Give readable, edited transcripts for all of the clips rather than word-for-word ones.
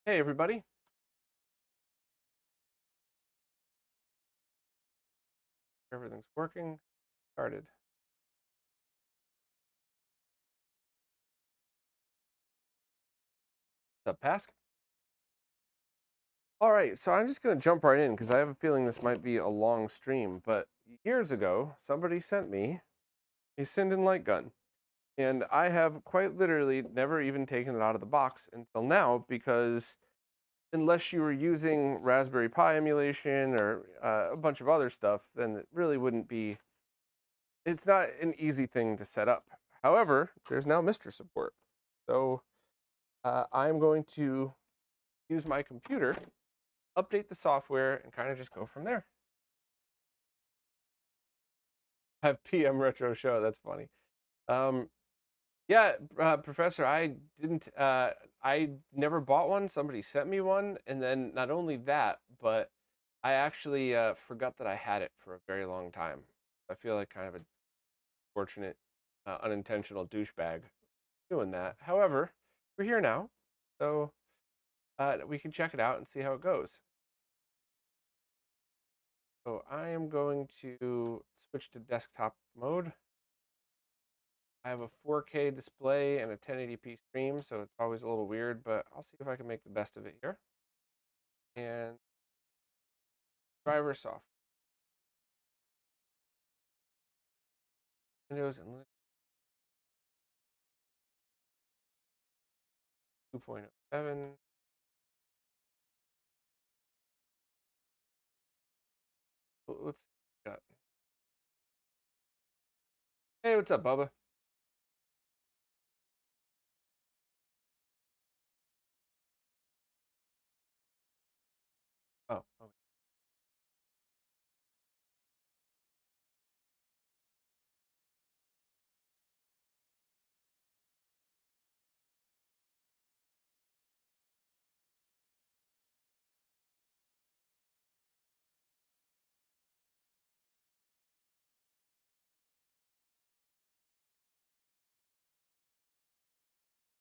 Hey, everybody. Everything's working. Started. What's up, Pask? All right, so I'm just going to jump right in because I have a feeling this might be a long stream. But years ago, somebody sent me a Sinden light gun. And I have quite literally never even taken it out of the box until now because unless you were using Raspberry Pi emulation or a bunch of other stuff, then it really wouldn't be, it's not an easy thing to set up. However, there's now MiSTer support. So I'm going to use my computer, update the software, and kind of just go from there. Have PM Retro Show. That's funny. Yeah, Professor, I didn't. I never bought one. Somebody sent me one, and then not only that, but I actually forgot that I had it for a very long time. I feel like kind of a fortunate, unintentional douchebag doing that. However, we're here now, so we can check it out and see how it goes. So I am going to switch to desktop mode. I have a 4K display and a 1080p stream, so it's always a little weird, but I'll see if I can make the best of it here. And driver software. Windows and Linux 2.07. Let's see. Hey, what's up, Bubba? Oh, okay.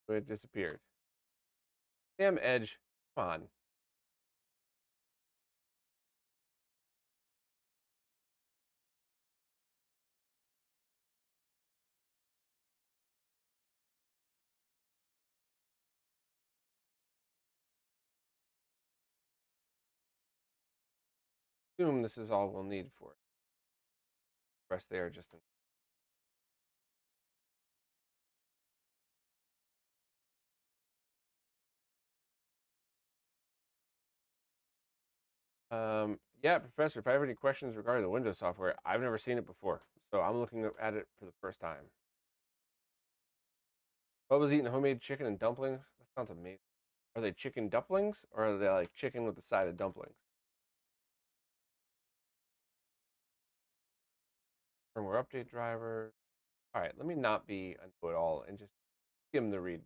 So it disappeared. Damn Edge. Come on. Assume this is all we'll need for it. Press there just in. Yeah, Professor, if I have any questions regarding the Windows software, I've never seen it before, so I'm looking at it for the first time. Bubba's eating homemade chicken and dumplings. That sounds amazing. Are they chicken dumplings or are they like chicken with the side of dumplings? Firmware update driver. All right, let me not be unto it all and just skim the README.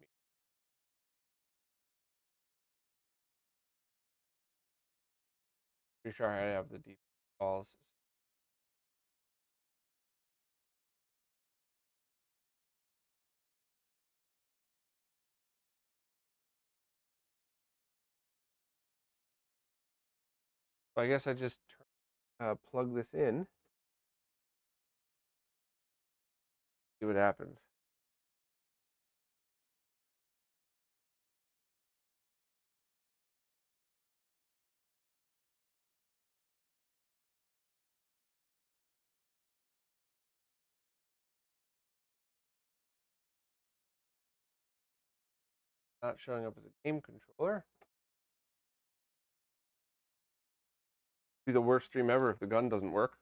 Pretty sure I have the default calls. So I guess I just plug this in. See what happens. Not showing up as a game controller. Be the worst stream ever if the gun doesn't work.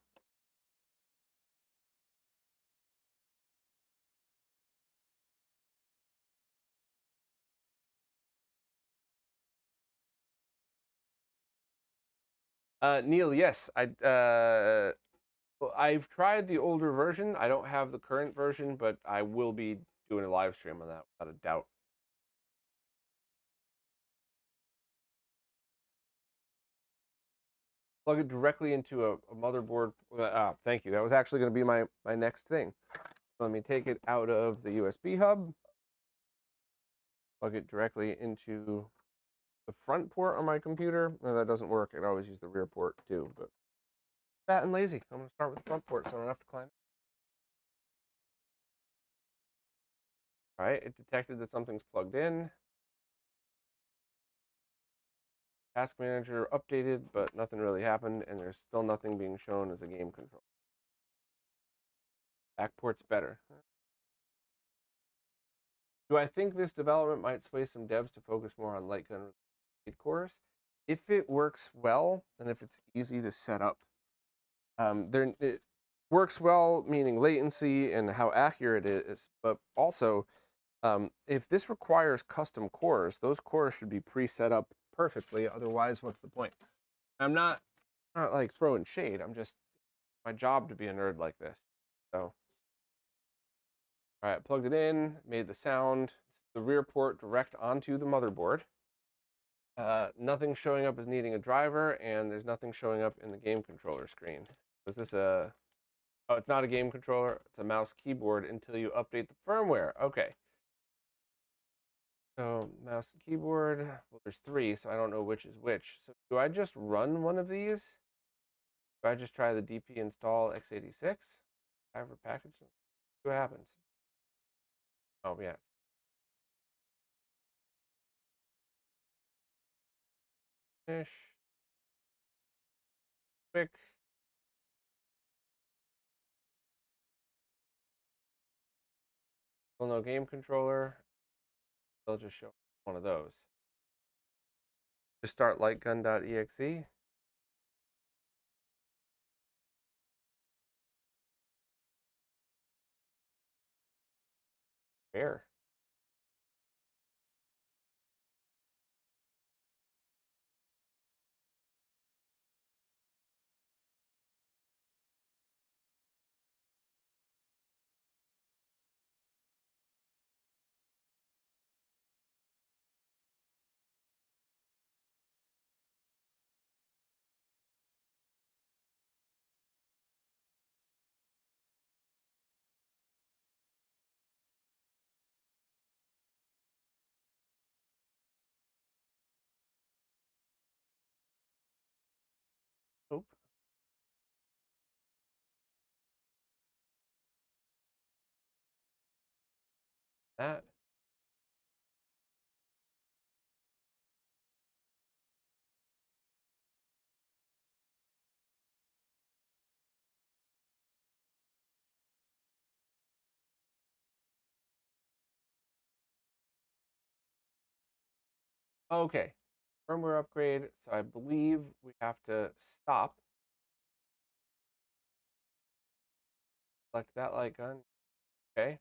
Neil, yes, I've tried the older version. I don't have the current version, but I will be doing a live stream on that without a doubt. Plug it directly into a motherboard. Thank you. That was actually going to be my next thing. So let me take it out of the USB hub. Plug it directly into the front port on my computer. No, that doesn't work. I can always use the rear port too, but fat and lazy. I'm gonna start with the front port so I don't have to climb. All right, it detected that something's plugged in. Task manager updated, but nothing really happened, and there's still nothing being shown as a game control. Back port's better. Do I think this development might sway some devs to focus more on light gun cores? If it works well, and if it's easy to set up, it works well, meaning latency and how accurate it is, but also if this requires custom cores, those cores should be pre-set up perfectly. Otherwise, what's the point? I'm not like throwing shade. I'm just my job to be a nerd like this. So, all right, plugged it in, made the sound. The rear port direct onto the motherboard. Nothing showing up as needing a driver, and there's nothing showing up in the game controller screen. Was this a... Oh, it's not a game controller. It's a mouse keyboard until you update the firmware. Okay. So mouse and keyboard. Well, there's 3, so I don't know which is which. So do I just run one of these? Do I just try the dp install x86? Driver package? See what happens. Oh, yes. Finish. Quick. Still no game controller. They'll just show one of those. Just start lightgun.exe. Where? Nope. That. Okay. Firmware upgrade. So I believe we have to stop. Select that light gun. Okay.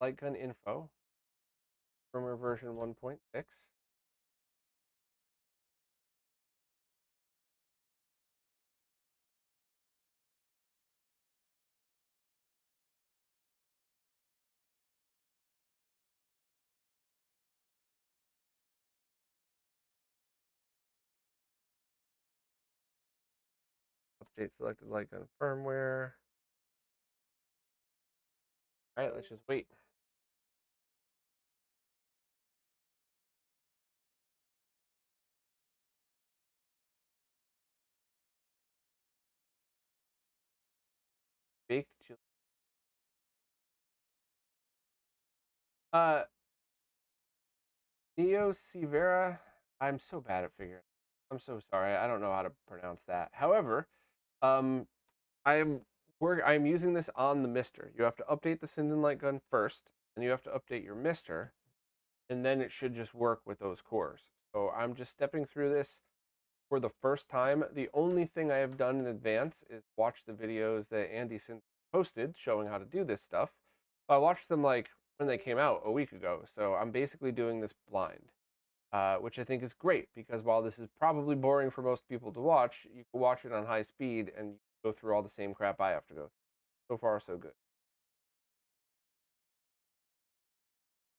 Light gun info. Firmware version 1.6. Update selected light gun firmware. All right, let's just wait. Baked chili. Uh, Neo Severa. I'm so bad at figuring. I'm so sorry. I don't know how to pronounce that. However, um, I'm using this on the MiSTer. You have to update the Sinden light gun first, and you have to update your MiSTer, and then it should just work with those cores. So I'm just stepping through this for the first time. The only thing I have done in advance is watch the videos that Andy posted showing how to do this stuff. I watched them like when they came out a week ago, so I'm basically doing this blind, which I think is great because while this is probably boring for most people to watch, you can watch it on high speed and go through all the same crap I have to go through. So far, so good.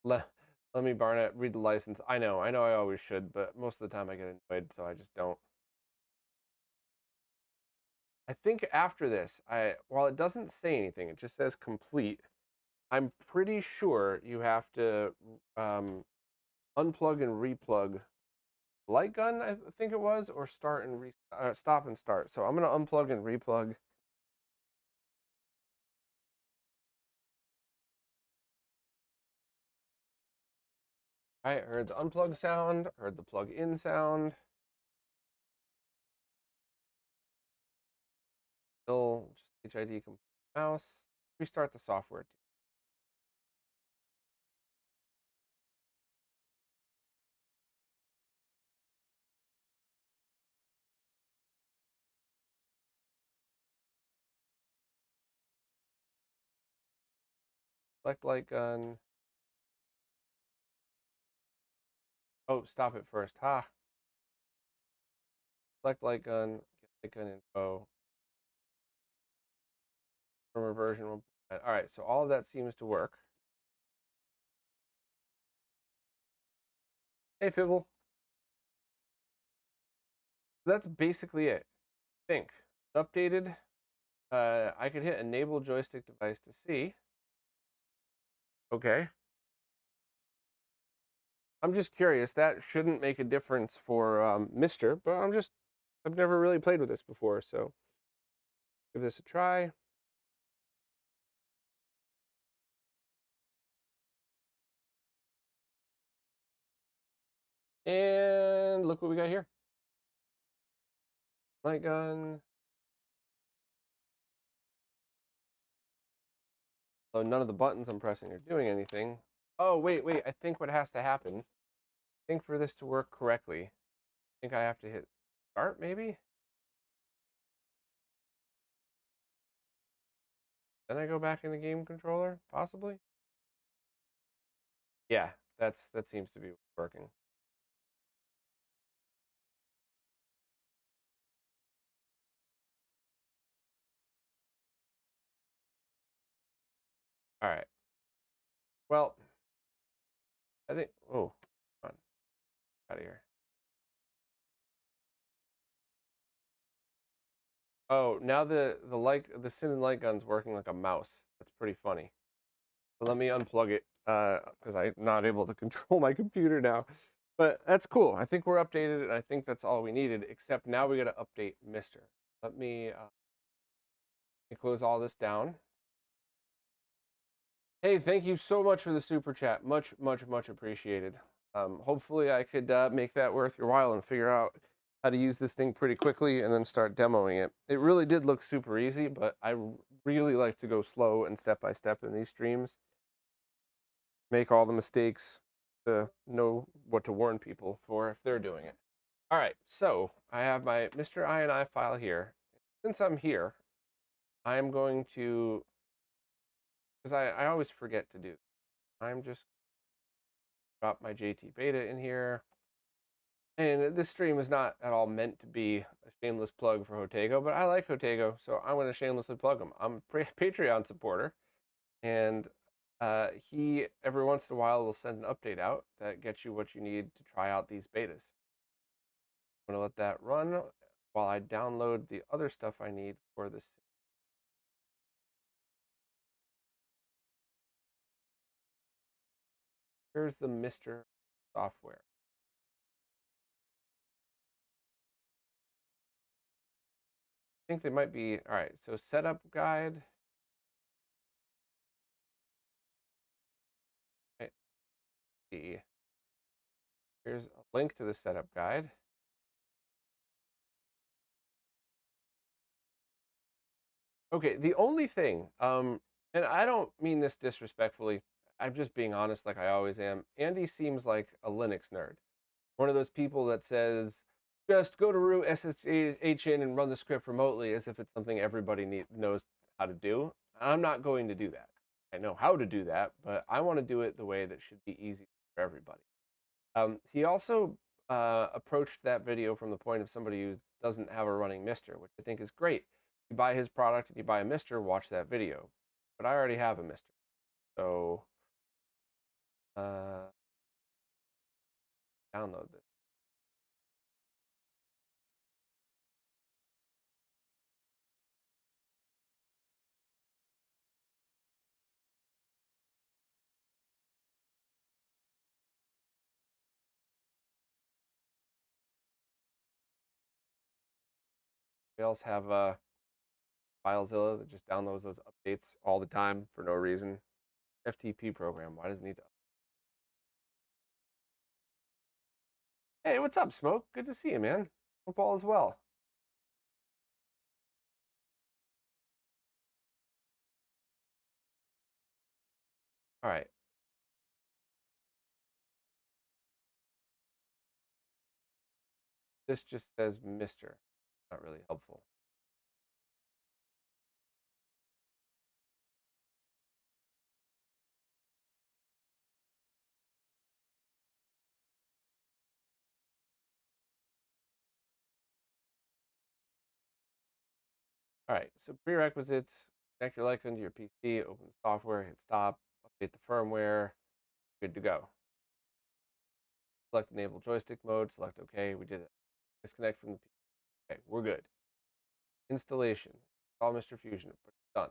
Let me Barnett read the license. I know I always should, but most of the time I get annoyed, so I just don't. I think after this, while it doesn't say anything, it just says complete. I'm pretty sure you have to unplug and replug light gun, I think it was, or stop and start. So I'm gonna unplug and replug. I heard the unplug sound, heard the plug in sound. Still just HID mouse. Restart the software. Select light gun. Oh, stop it first. Ha. Select light gun. Get light gun info. Firmware version 1. All right, so all of that seems to work. Hey, Fibble. That's basically it. Think. Updated. I could hit enable joystick device to see. Okay. I'm just curious. That shouldn't make a difference for MiSTer, but I've never really played with this before, so give this a try. And look what we got here. Light gun. So none of the buttons I'm pressing are doing anything. Oh, wait. I think what has to happen, I think for this to work correctly, I think I have to hit start, maybe? Then I go back in the game controller, possibly? Yeah, that seems to be working. All right. Well, I think, oh, come on, out of here. Oh, now the Sinden light gun's working like a mouse. That's pretty funny. So let me unplug it because I'm not able to control my computer now. But that's cool. I think we're updated, and I think that's all we needed. Except now we got to update MiSTer. Let me close all this down. Hey, thank you so much for the super chat. Much appreciated. Hopefully, I could make that worth your while and figure out how to use this thing pretty quickly and then start demoing it. It really did look super easy, but I really like to go slow and step by step in these streams. Make all the mistakes to know what to warn people for if they're doing it. All right, so I have my MiSTer INI file here. Since I'm here, I'm going to, because I always forget to do, I'm just drop my JT beta in here. And this stream is not at all meant to be a shameless plug for Hotego, but I like Hotego, so I'm going to shamelessly plug him. I'm a Patreon supporter, and he every once in a while will send an update out that gets you what you need to try out these betas. I'm going to let that run while I download the other stuff I need for this. Here's the MiSTer software. I think they might be, all right, so setup guide. Okay. See. Here's a link to the setup guide. Okay, the only thing, and I don't mean this disrespectfully, I'm just being honest like I always am. Andy seems like a Linux nerd. One of those people that says, just go to root SSH in and run the script remotely as if it's something everybody knows how to do. I'm not going to do that. I know how to do that, but I want to do it the way that should be easy for everybody. He also approached that video from the point of somebody who doesn't have a running MiSTer, which I think is great. You buy his product and you buy a MiSTer, watch that video. But I already have a MiSTer. So download this. We also have FileZilla that just downloads those updates all the time for no reason. FTP program. Why does it need to? Hey, what's up, Smoke? Good to see you, man. Hope all is well. All right. This just says MiSTer. Not really helpful. All right, so prerequisites, connect your Lycon to your PC, open the software, hit stop, update the firmware, good to go. Select enable joystick mode, select OK, we did it. Disconnect from the PC. Okay, we're good. Installation, install MiSTer Fusion, done.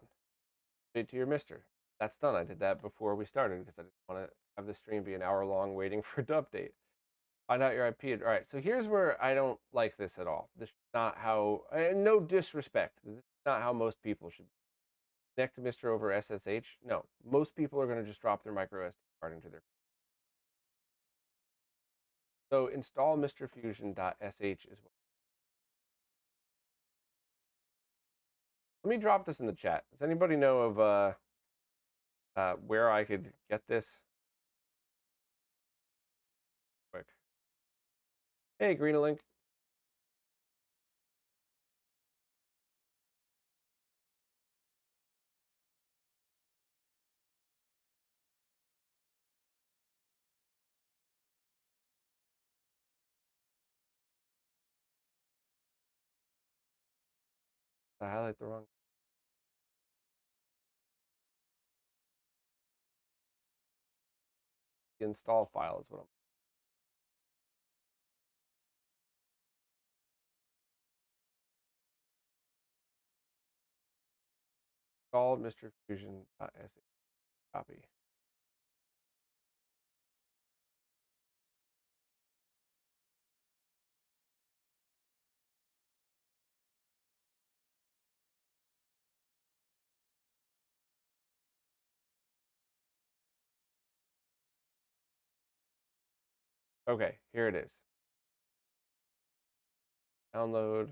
Update to your MiSTer. That's done. I did that before we started because I didn't want to have the stream be an hour long waiting for it to update. Find out your IP. All right, so here's where I don't like this at all. This is not how, no disrespect, this is not how most people should connect to MiSTer over SSH. No, most people are going to just drop their micro SD card into their. So install MiSTerFusion.sh as well. Let me drop this in the chat. Does anybody know of where I could get this? Quick. Hey, Greenalink. Did I highlight the wrong? The install file is what I'm. Install MiSTerFusion.sh. Copy. Okay, here it is. Download.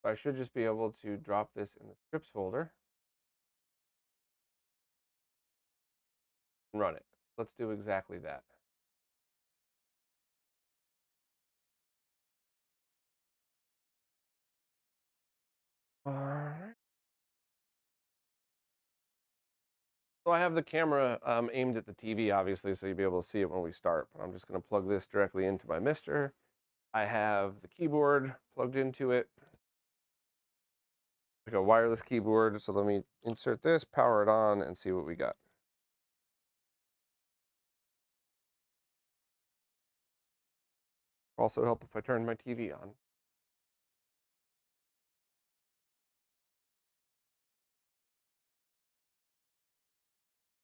So I should just be able to drop this in the scripts folder and run it. So let's do exactly that. All right. So I have the camera aimed at the TV, obviously, so you'll be able to see it when we start. But I'm just going to plug this directly into my MiSTer. I have the keyboard plugged into it, like a wireless keyboard. So let me insert this, power it on, and see what we got. Also help if I turn my TV on.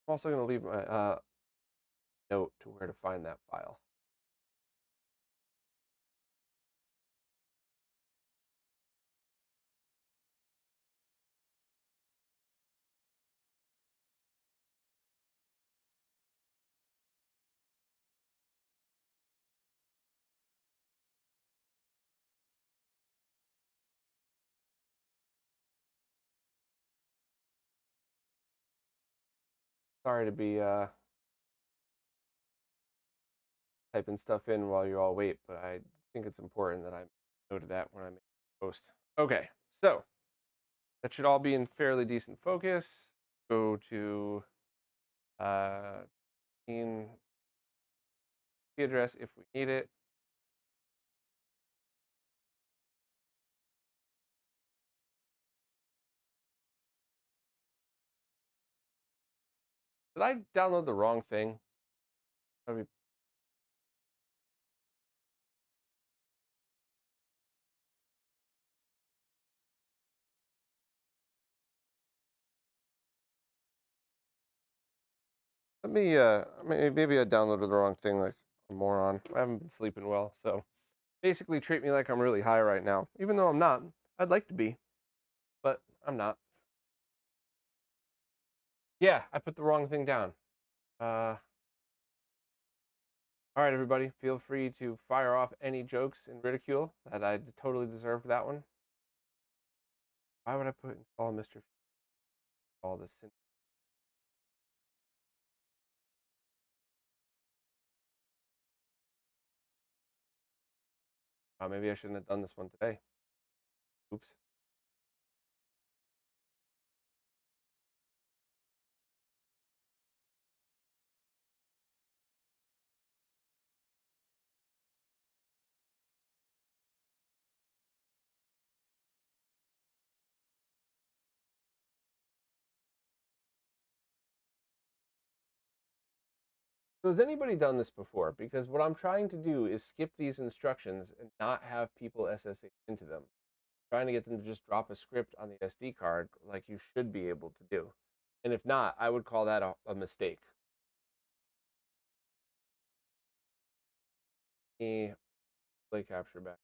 I'm also going to leave my note to where to find that file. Sorry to be typing stuff in while you all wait, but I think it's important that I noted that when I make the post. Okay, so that should all be in fairly decent focus. Go to in the address if we need it. Did I download the wrong thing? Let me maybe I downloaded the wrong thing. Like a moron. I haven't been sleeping well, so basically treat me like I'm really high right now, even though I'm not. I'd like to be, but I'm not. Yeah, I put the wrong thing down. All right, everybody, feel free to fire off any jokes and ridicule that I totally deserved that one. Why would I put install MiSTer? All this. Maybe I shouldn't have done this one today. Oops. So has anybody done this before? Because what I'm trying to do is skip these instructions and not have people SSH into them. I'm trying to get them to just drop a script on the SD card like you should be able to do. And if not, I would call that a mistake. Me play capture back.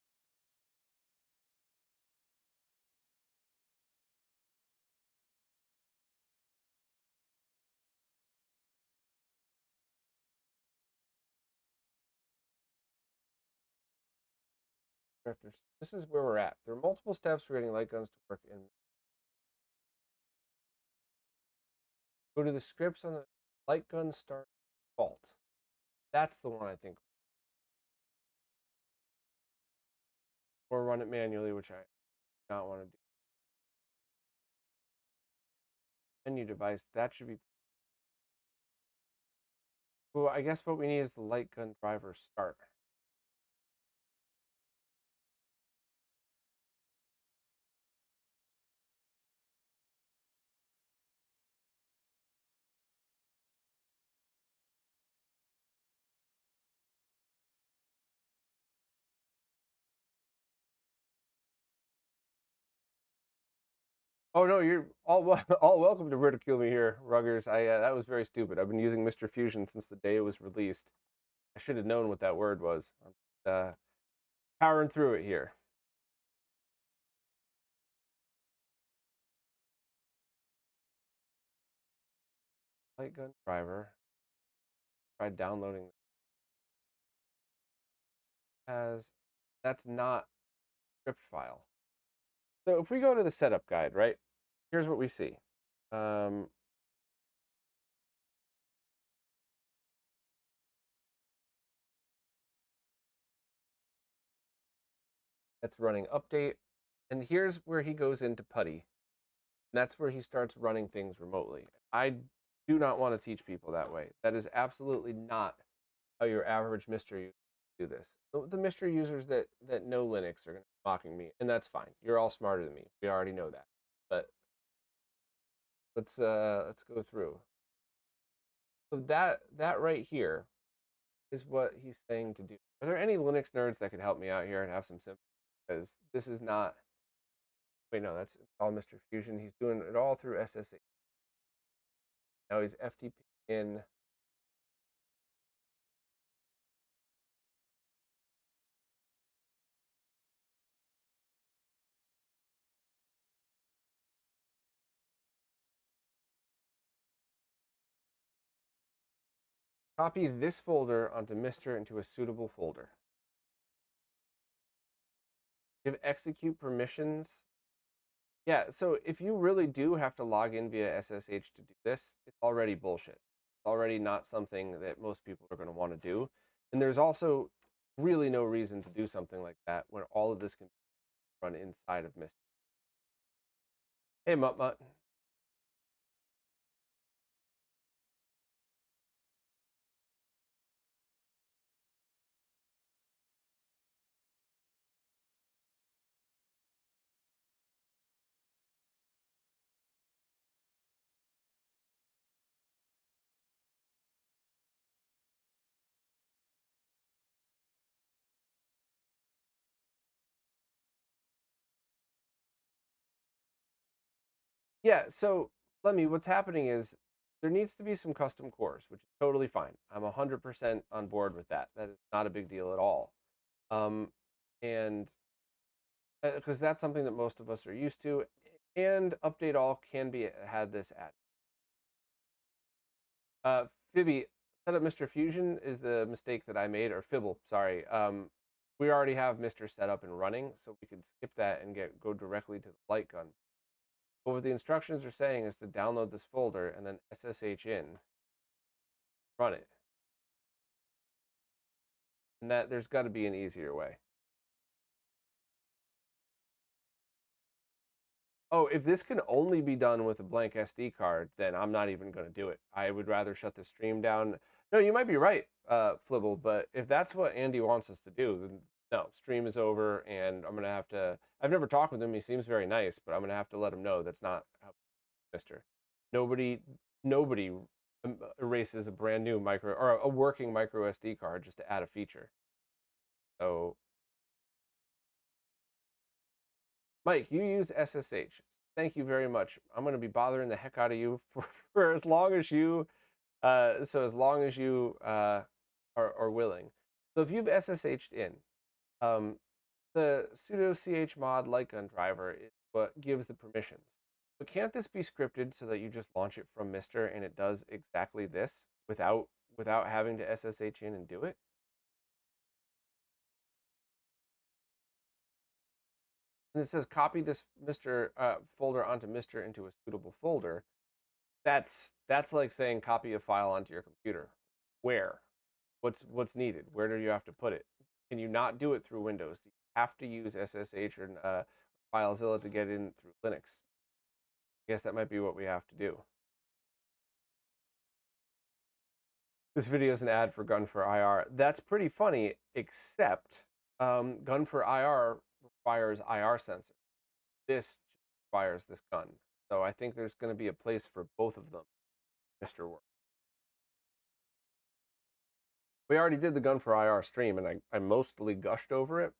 This is where we're at. There are multiple steps for getting light guns to work in. Go to the scripts on the light gun start default. That's the one I think. Or run it manually, which I do not want to do. Menu device, that should be. Well, I guess what we need is the light gun driver start. Oh no, you're all all welcome to ridicule me here, Ruggers. I that was very stupid. I've been using MiSTer Fusion since the day it was released. I should have known what that word was. I'm powering through it here. Light gun driver. Try downloading. As that's not script file. So if we go to the setup guide, right? Here's what we see. That's running update. And here's where he goes into PuTTY. And that's where he starts running things remotely. I do not want to teach people that way. That is absolutely not how your average MiSTer user do this. The MiSTer users that know Linux are going to be mocking me, and that's fine. You're all smarter than me. We already know that. But let's go through. So that right here is what he's saying to do. Are there any Linux nerds that could help me out here and have some sympathy? Because this is not. Wait, no, that's all MiSTer Fusion. He's doing it all through SSH. Now he's FTP in. Copy this folder onto MiSTer into a suitable folder. Give execute permissions. Yeah, so if you really do have to log in via SSH to do this, it's already bullshit. It's already not something that most people are going to want to do. And there's also really no reason to do something like that when all of this can run inside of MiSTer. Hey, Mutt Mutt. Yeah, so let me, what's happening is there needs to be some custom cores, which is totally fine. I'm 100% on board with that. That is not a big deal at all. And because that's something that most of us are used to, and update all can be had this added. Fibby, set up MiSTer Fusion is the mistake that I made, or Fibble, sorry. We already have MiSTer set up and running, so we could skip that and go directly to the light gun. But what the instructions are saying is to download this folder and then SSH in, run it. And that there's got to be an easier way. Oh, if this can only be done with a blank SD card, then I'm not even going to do it. I would rather shut the stream down. No, you might be right, Flibble, but if that's what Andy wants us to do, then no, stream is over, and I'm going to have to. I've never talked with him. He seems very nice, but I'm going to have to let him know that's not how MiSTer. Nobody erases a brand new micro or a working micro SD card just to add a feature. So Mike, you use SSH. Thank you very much. I'm going to be bothering the heck out of you for as long as you, as long as you are willing. So if you've SSH'd in, the sudo chmod lightgun driver is what gives the permissions. But can't this be scripted so that you just launch it from MiSTer and it does exactly this without having to SSH in and do it? And it says copy this MiSTer folder onto MiSTer into a suitable folder. That's like saying copy a file onto your computer. Where? What's needed? Where do you have to put it? Can you not do it through Windows? Do you have to use SSH or FileZilla to get in through Linux? I guess that might be what we have to do. This video is an ad for Gun for IR. That's pretty funny, except Gun for IR requires IR sensor. This requires this gun. So I think there's going to be a place for both of them, MiSTer work. We already did the Gun for IR stream, and I mostly gushed over it.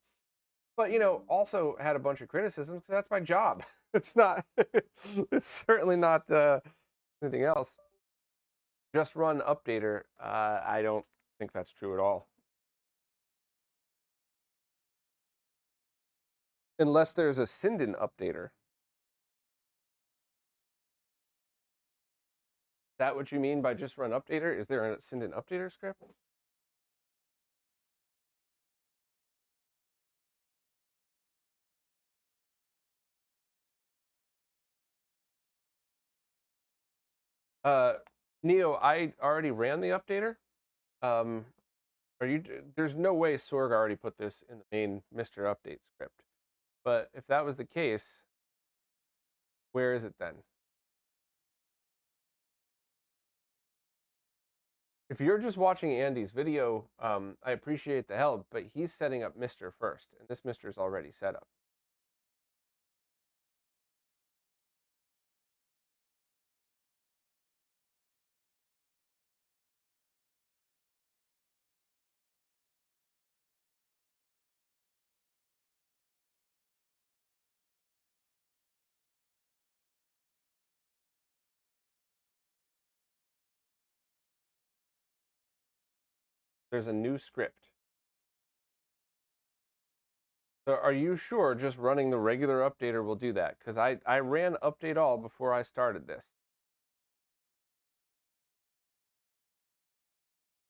But, also had a bunch of criticisms because that's my job. It's not, it's certainly not anything else. Just run updater. I don't think that's true at all. Unless there's a Sinden updater. Is that what you mean by just run updater? Is there a Sinden updater script? Neo, I already ran the updater. There's no way Sorg already put this in the main MiSTer update script. But if that was the case, where is it then? If you're just watching Andy's video, I appreciate the help, but he's setting up MiSTer first, and this MiSTer is already set up. There's a new script. So are you sure just running the regular updater will do that? Because I ran update all before I started this.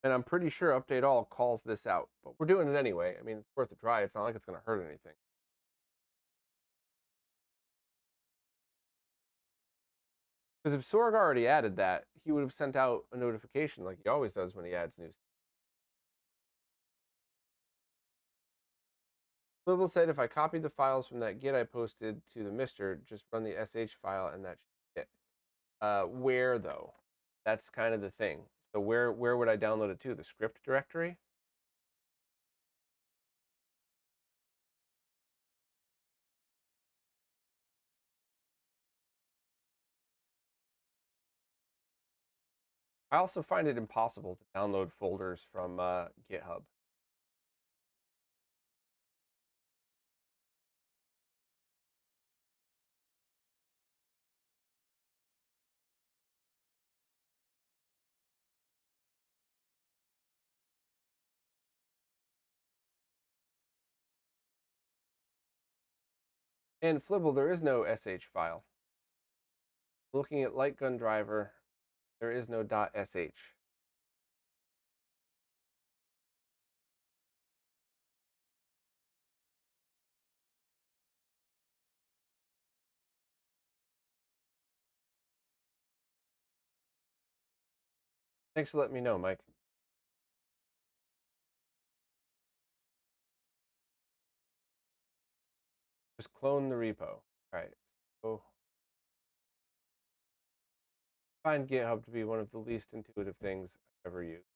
And I'm pretty sure update all calls this out. But we're doing it anyway. I mean, it's worth a try. It's not like it's going to hurt anything. Because if Sorg already added that, he would have sent out a notification like he always does when he adds new stuff. Libel said if I copied the files from that Git I posted to the MiSTer, just run the sh file and that should it. Where though? That's kind of the thing. So where would I download it to? The script directory? I also find it impossible to download folders from GitHub. And Flibble, there is no sh file. Looking at light gun driver, there is no .sh. Thanks for letting me know, Mike. Just clone the repo. All right. So I find GitHub to be one of the least intuitive things I've ever used.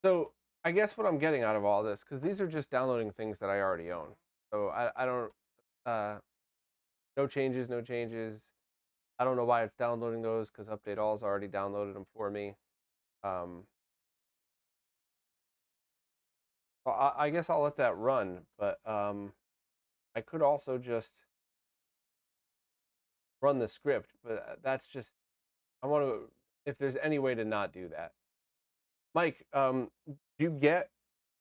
So I guess what I'm getting out of all this, because these are just downloading things that I already own. So I don't, no changes, no changes. I don't know why it's downloading those, because Update All's already downloaded them for me. I guess I'll let that run, but I could also just run the script, but that's just, I want to, if there's any way to not do that. Mike, do you get,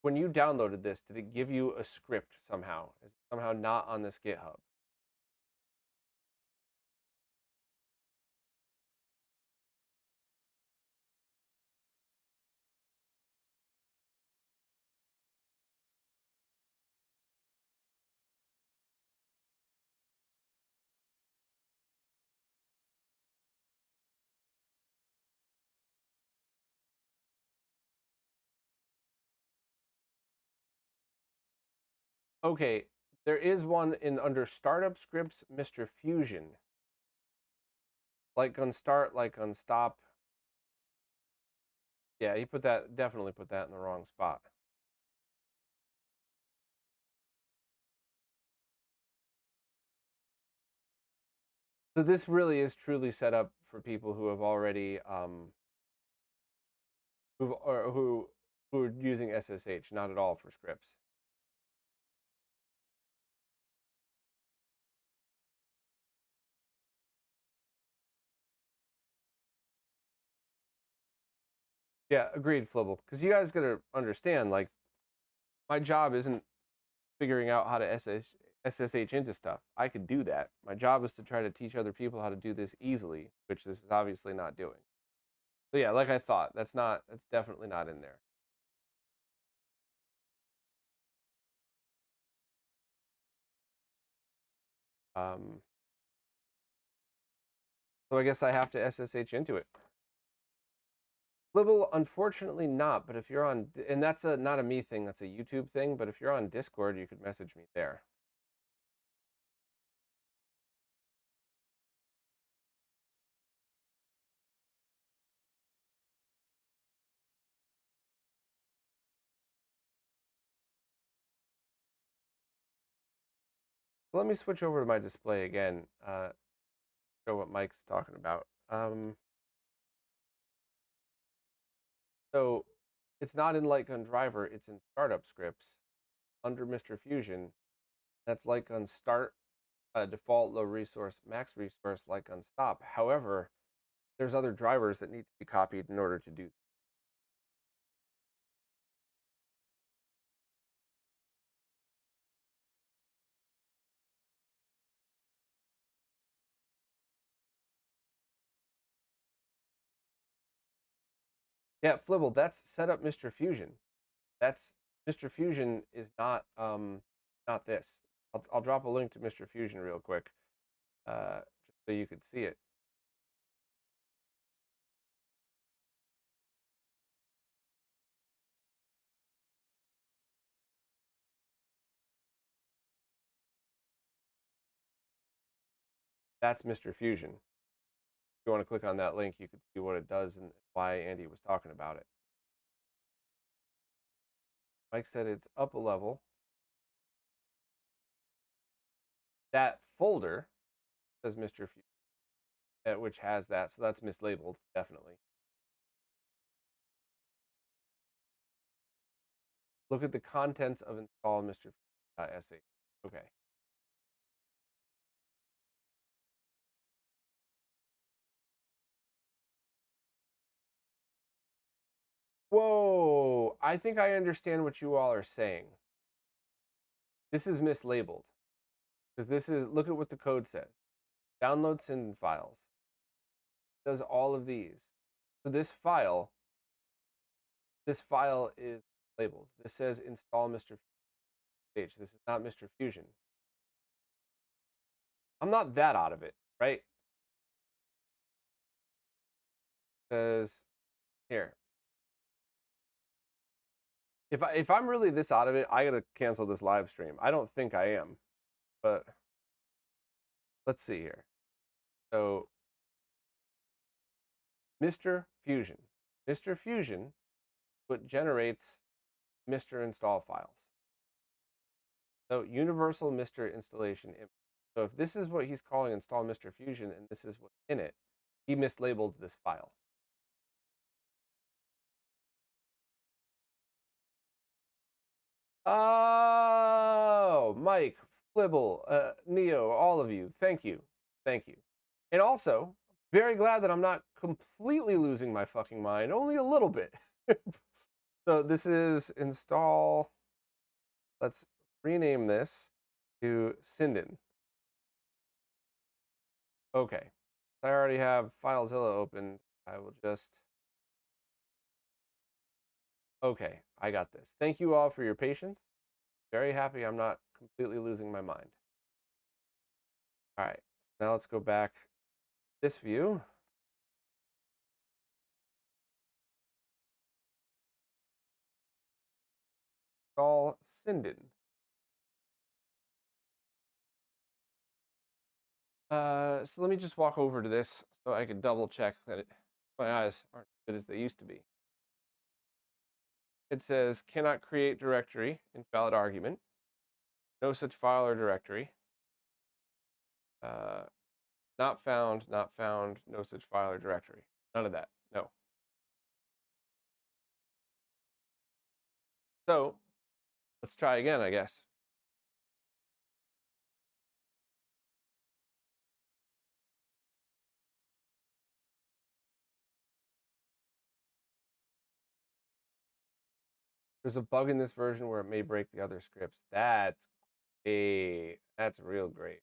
when you downloaded this, did it give you a script somehow? Is it somehow not on this GitHub? Okay, there is one in under startup scripts, MiSTer Fusion. Like on start, like on stop. Yeah, he put that, definitely put that in the wrong spot. So this really is truly set up for people who have already who are using SSH, not at all for scripts. Yeah, agreed, Flibble. Because you guys gotta understand, like, my job isn't figuring out how to SSH into stuff. I could do that. My job is to try to teach other people how to do this easily, which this is obviously not doing. So yeah, like I thought, that's definitely not in there. Um, so I guess I have to SSH into it. Libble, unfortunately not, but if you're on, and that's not a me thing, that's a YouTube thing, but if you're on Discord, you could message me there. So let me switch over to my display again, show what Mike's talking about. So it's not in Lightgun Driver, it's in startup scripts under MiSTer Fusion. That's Lightgun start, default low resource, max resource, Lightgun stop. However, there's other drivers that need to be copied in order to do. Yeah, Flibble, that's set up MiSTer Fusion. That's MiSTer Fusion is not this. I'll drop a link to MiSTer Fusion real quick, just so you could see it. That's MiSTer Fusion. If you want to click on that link, you can see what it does and why Andy was talking about it. Mike said it's up a level. That folder says MiSTer Fusion, which has that, so that's mislabeled, definitely. Look at the contents of install MiSTer.sh. Okay. Whoa, I think I understand what you all are saying. This is mislabeled because this is, look at what the code says. Download Sinden files. It does all of these. So this file is labeled. This says install MiSTer page. This is not MiSTer Fusion. I'm not that out of it, right? Because here, if I'm really this out of it, I gotta cancel this live stream. I don't think I am, but let's see here. So MiSTer Fusion. MiSTer Fusion, what generates MiSTer install files. So universal MiSTer installation image. So if this is what he's calling install MiSTer Fusion and this is what's in it, he mislabeled this file. Oh, Mike, Flibble, Neo, all of you, thank you. Thank you. And also, very glad that I'm not completely losing my fucking mind, only a little bit. So this is install, let's rename this to Sinden. Okay, I already have FileZilla open. I will just, okay, I got this. Thank you all for your patience. Very happy I'm not completely losing my mind. All right, now let's go back this view. Install Sinden. So let me just walk over to this so I can double check that my eyes aren't as good as they used to be. It says cannot create directory, invalid argument. No such file or directory. Not found, no such file or directory. None of that, no. So let's try again, I guess. There's a bug in this version where it may break the other scripts. That's real great.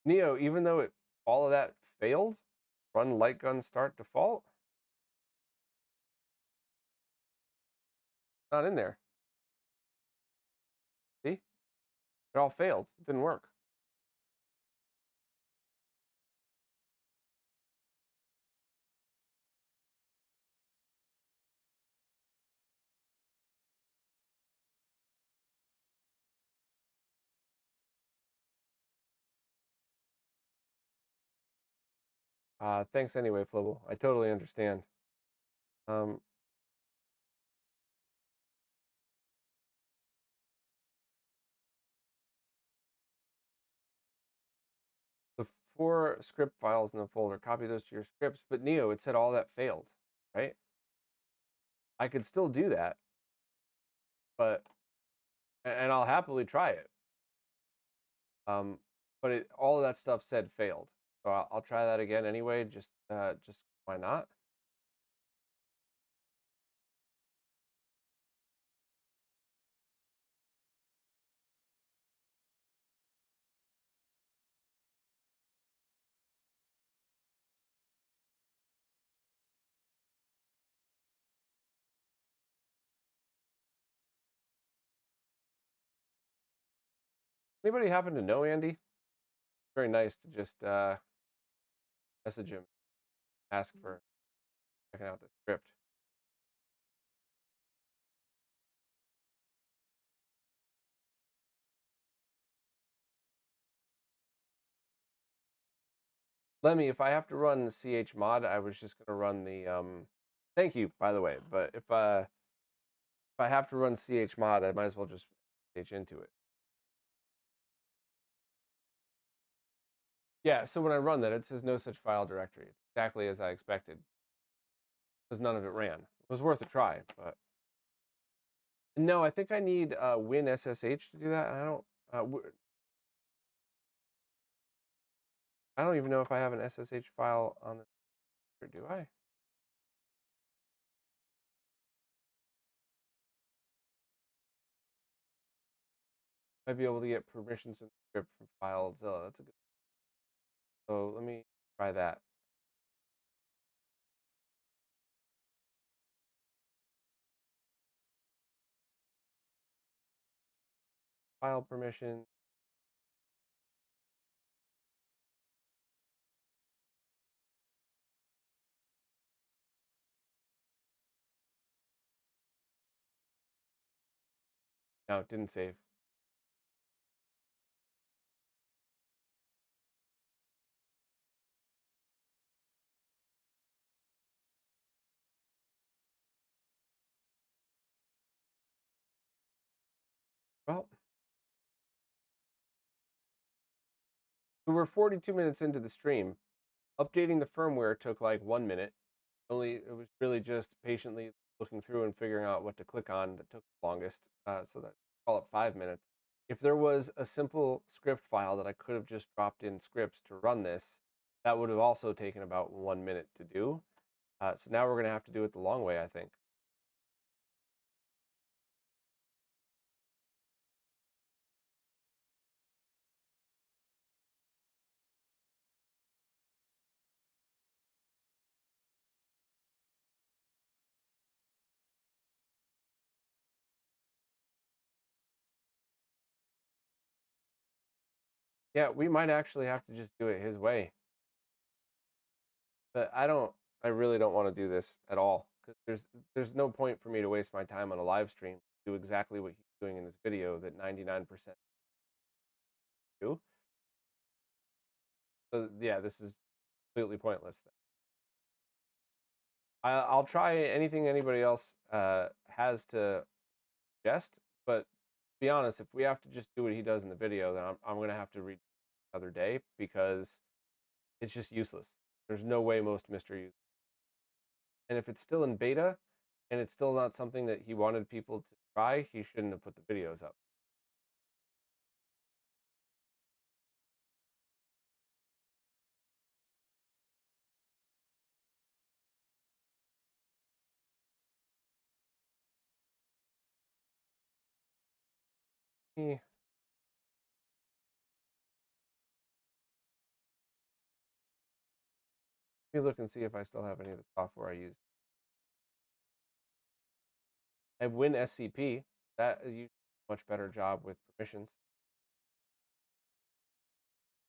Neo, even though all of that failed, run light gun start default. Not in there. See? It all failed. It didn't work. Thanks anyway, Flibble. I totally understand. The 4 script files in the folder, copy those to your scripts. But Neo, it said all that failed, right? I could still do that, but, and I'll happily try it. But all of that stuff said failed. So I'll try that again anyway, just why not? Anybody happen to know Andy? Very nice to just message him, ask for checking out the script. Lemmy, if I have to run the chmod, I was just gonna run the thank you, by the way, but if I have to run chmod, I might as well just ch into it. Yeah, so when I run that, it says no such file directory. It's exactly as I expected, because none of it ran. It was worth a try, but no, I think I need WinSSH to do that. I don't even know if I have an SSH file on the or do I? Might be able to get permissions from the script from FileZilla. That's a good. So let me try that. File permission. No, it didn't save. Well, so we're 42 minutes into the stream. Updating the firmware took like 1 minute. It was really just patiently looking through and figuring out what to click on that took the longest. So that call it 5 minutes. If there was a simple script file that I could have just dropped in scripts to run this, that would have also taken about 1 minute to do. So now we're going to have to do it the long way, I think. Yeah, we might actually have to just do it his way. But I really don't want to do this at all because there's no point for me to waste my time on a live stream to do exactly what he's doing in this video that 99% do. So yeah, this is completely pointless. I'll try anything anybody else has to suggest, but to be honest, if we have to just do what he does in the video, then I'm gonna have to read another day because it's just useless. There's no way most mystery, and if it's still in beta and it's still not something that he wanted people to try, he shouldn't have put the videos up. Let me look and see if I still have any of the software I used. I have WinSCP. That is usually a much better job with permissions.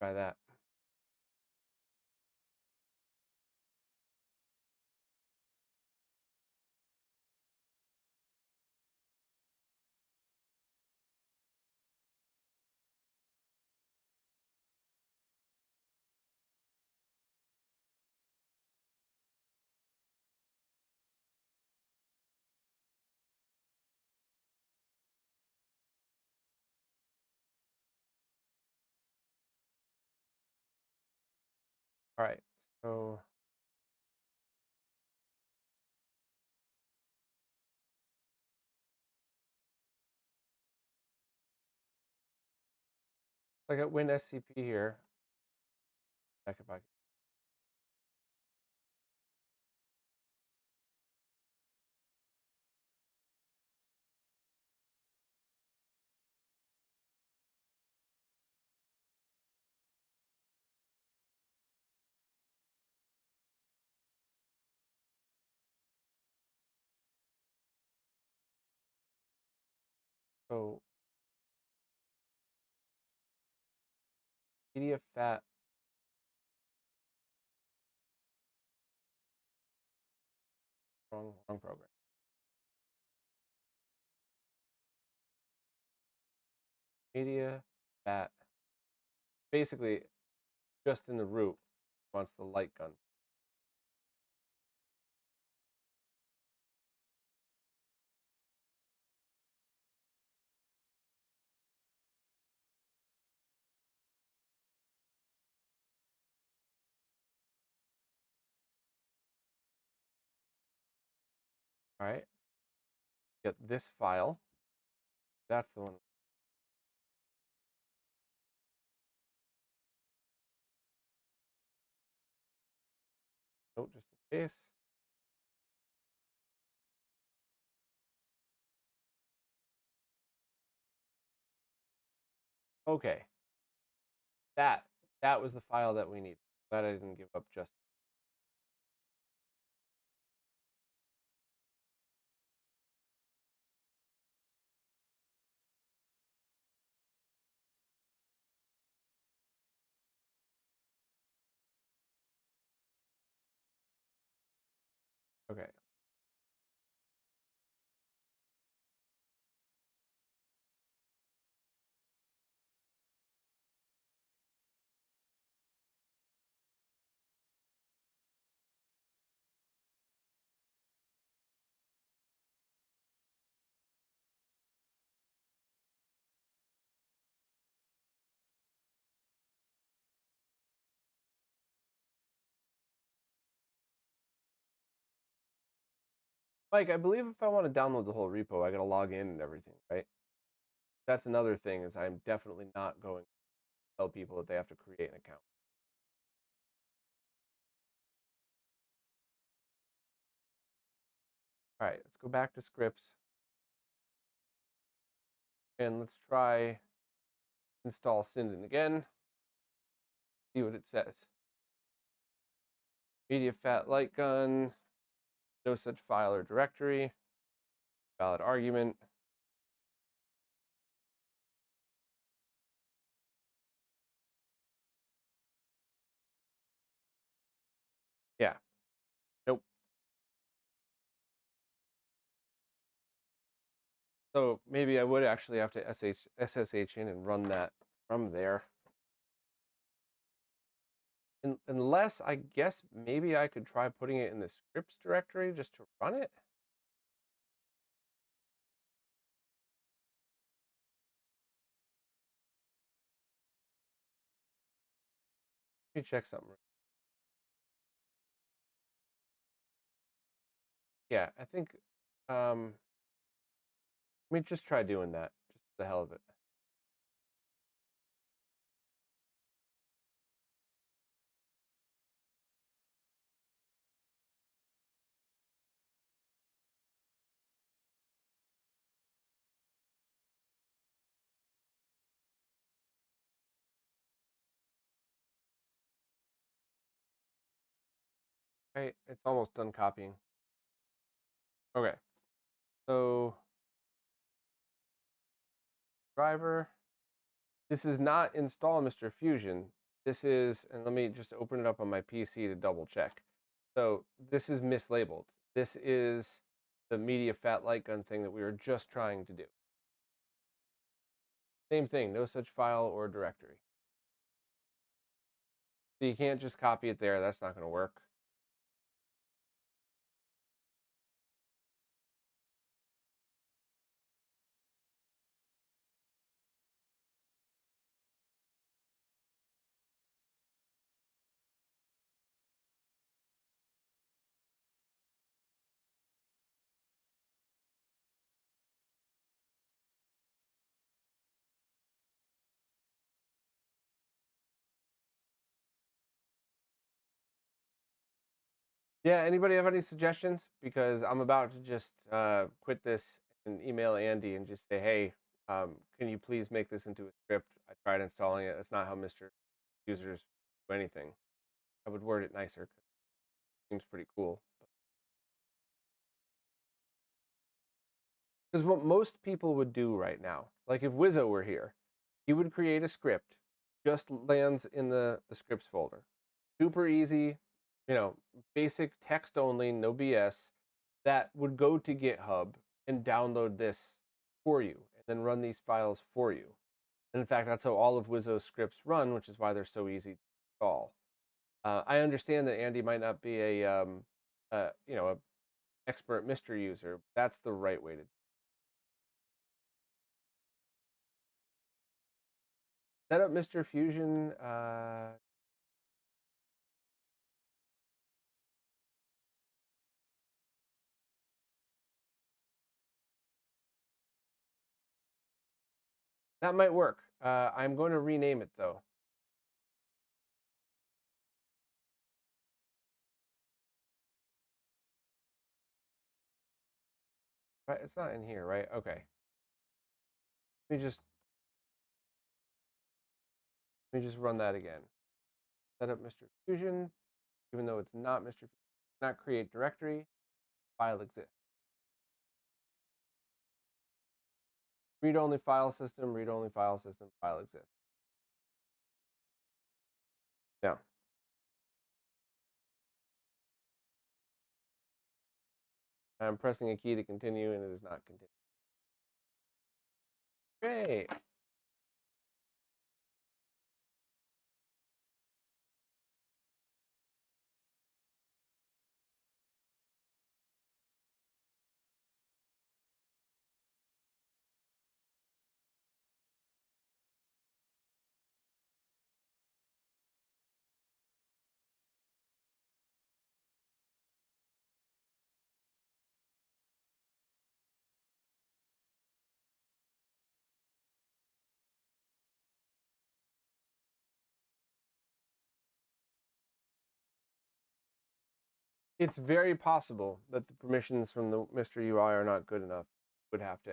Try that. All right. So I got WinSCP here. Check if I can. So media fat. Wrong program. Media fat. Basically, just in the root wants the light gun. All right. Get this file. That's the one. Oh, just in case. Okay. That was the file that we need. Glad I didn't give up just. Okay. Mike, I believe if I want to download the whole repo, I got to log in and everything, right? That's another thing is I'm definitely not going to tell people that they have to create an account. All right, let's go back to scripts. And let's try install Sinden again. See what it says. Media fat light gun, no such file or directory, valid argument. Yeah, nope. So maybe I would actually have to SSH in and run that from there. Unless I guess maybe I could try putting it in the scripts directory just to run it. Let me check something. Yeah, I think let me just try doing that, just for the hell of it. Okay, it's almost done copying. Okay, so driver. This is not install MiSTer Fusion. This is, and let me just open it up on my PC to double check. So this is mislabeled. This is the media fat light gun thing that we were just trying to do. Same thing, no such file or directory. So you can't just copy it there. That's not going to work. Yeah, anybody have any suggestions? Because I'm about to just quit this and email Andy and just say, hey, can you please make this into a script? I tried installing it. That's not how MiSTer users do anything. I would word it nicer. Seems pretty cool. Because what most people would do right now, like if Wizzo were here, he would create a script, just lands in the scripts folder. Super easy, basic text only, no BS. That would go to GitHub and download this for you, and then run these files for you. And in fact, that's how all of Wizzo's scripts run, which is why they're so easy to install. I understand that Andy might not be a expert MiSTer user. That's the right way to set up MiSTer Fusion. That might work. I'm going to rename it though. Right, it's not in here, right? Okay. Let me just run that again. Set up MiSTer Fusion, even though it's not MiSTer Fusion. Not create directory. File exists. Read-only file system, file exists. Now, I'm pressing a key to continue, and it is not continuing. Great. It's very possible that the permissions from the MiSTer UI are not good enough. Would have to.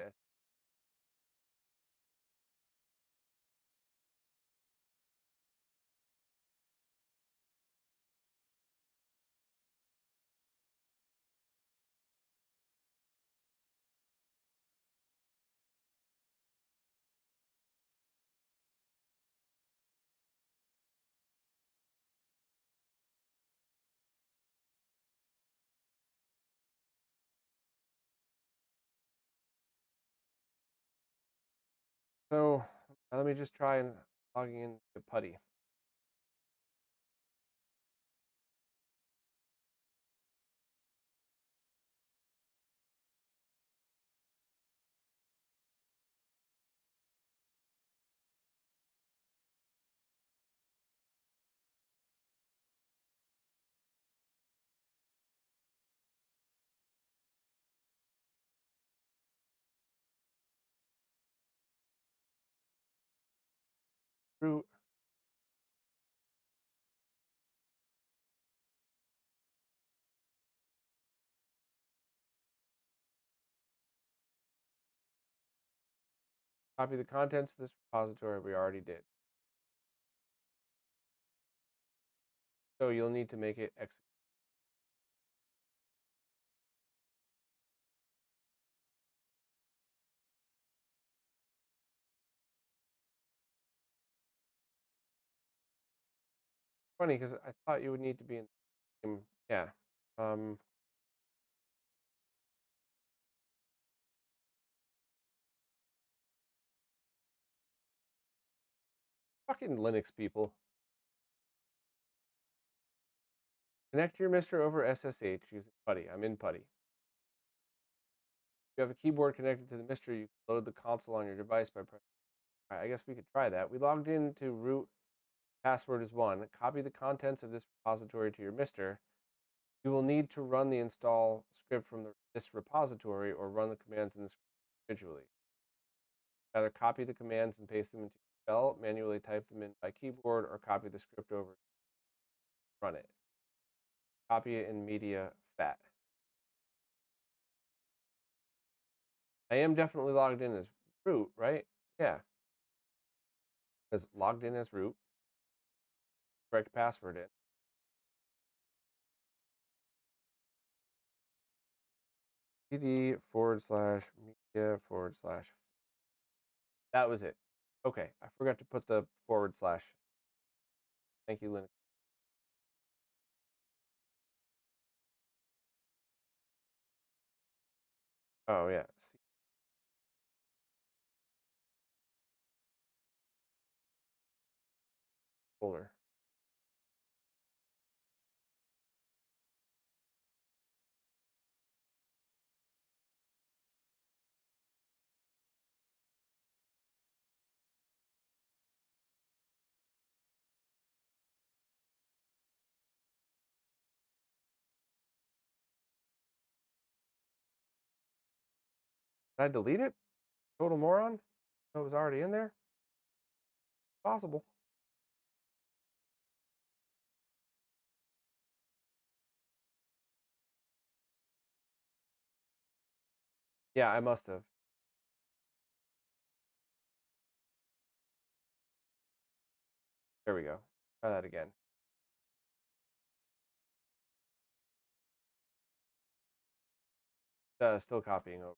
So let me just try and logging in to Putty. Root. Copy the contents of this repository we already did. So you'll need to make it execute. Funny because I thought you would need to be in the same. Yeah. Fucking Linux people. Connect your MiSTer over SSH using Putty. I'm in Putty. If you have a keyboard connected to the MiSTer, you can load the console on your device by pressing. All right, I guess we could try that. We logged into root. Password is 1. Copy the contents of this repository to your MiSTer. You will need to run the install script from this repository or run the commands in the script individually. Either copy the commands and paste them into your shell, manually type them in by keyboard, or copy the script over, run it. Copy it in media fat. I am definitely logged in as root, right? Yeah. Because logged in as root. Correct password in. cd/media/. That was it. Okay, I forgot to put the /. Thank you, Linux. Oh yeah. Folder. Did I delete it? Total moron. Oh, it was already in there? Possible. Yeah, I must have. There we go. Try that again. Still copying over.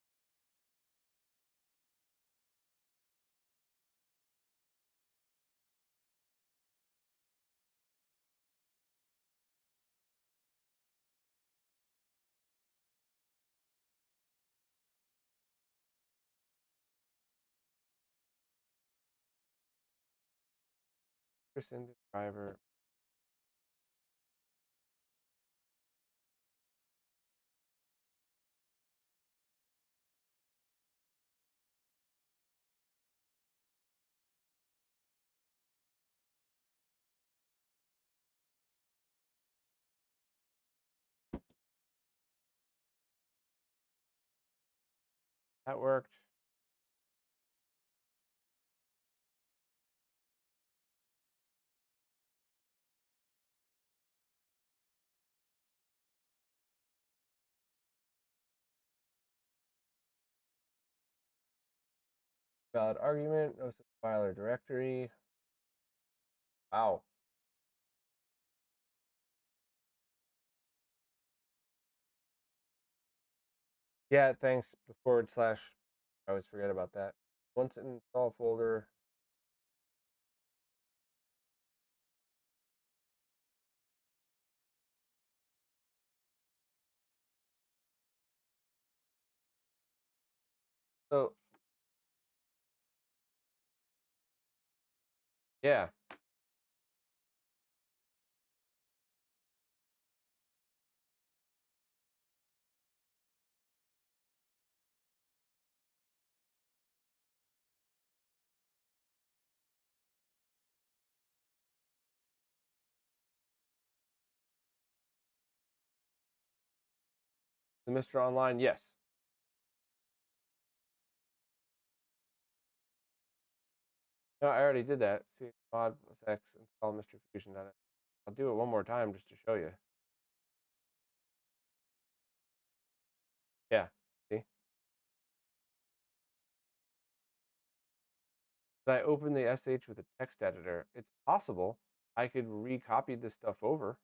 Sinden driver. That worked. Valid argument. No such file or directory. Wow. Yeah, thanks. The forward slash. I always forget about that. Once in install folder. So yeah. The MiSTer Online, yes. No, I already did that. See mod x install MiSTer Fusion. I'll do it one more time just to show you. Yeah. See? Did I open the SH with a text editor? It's possible I could recopy this stuff over.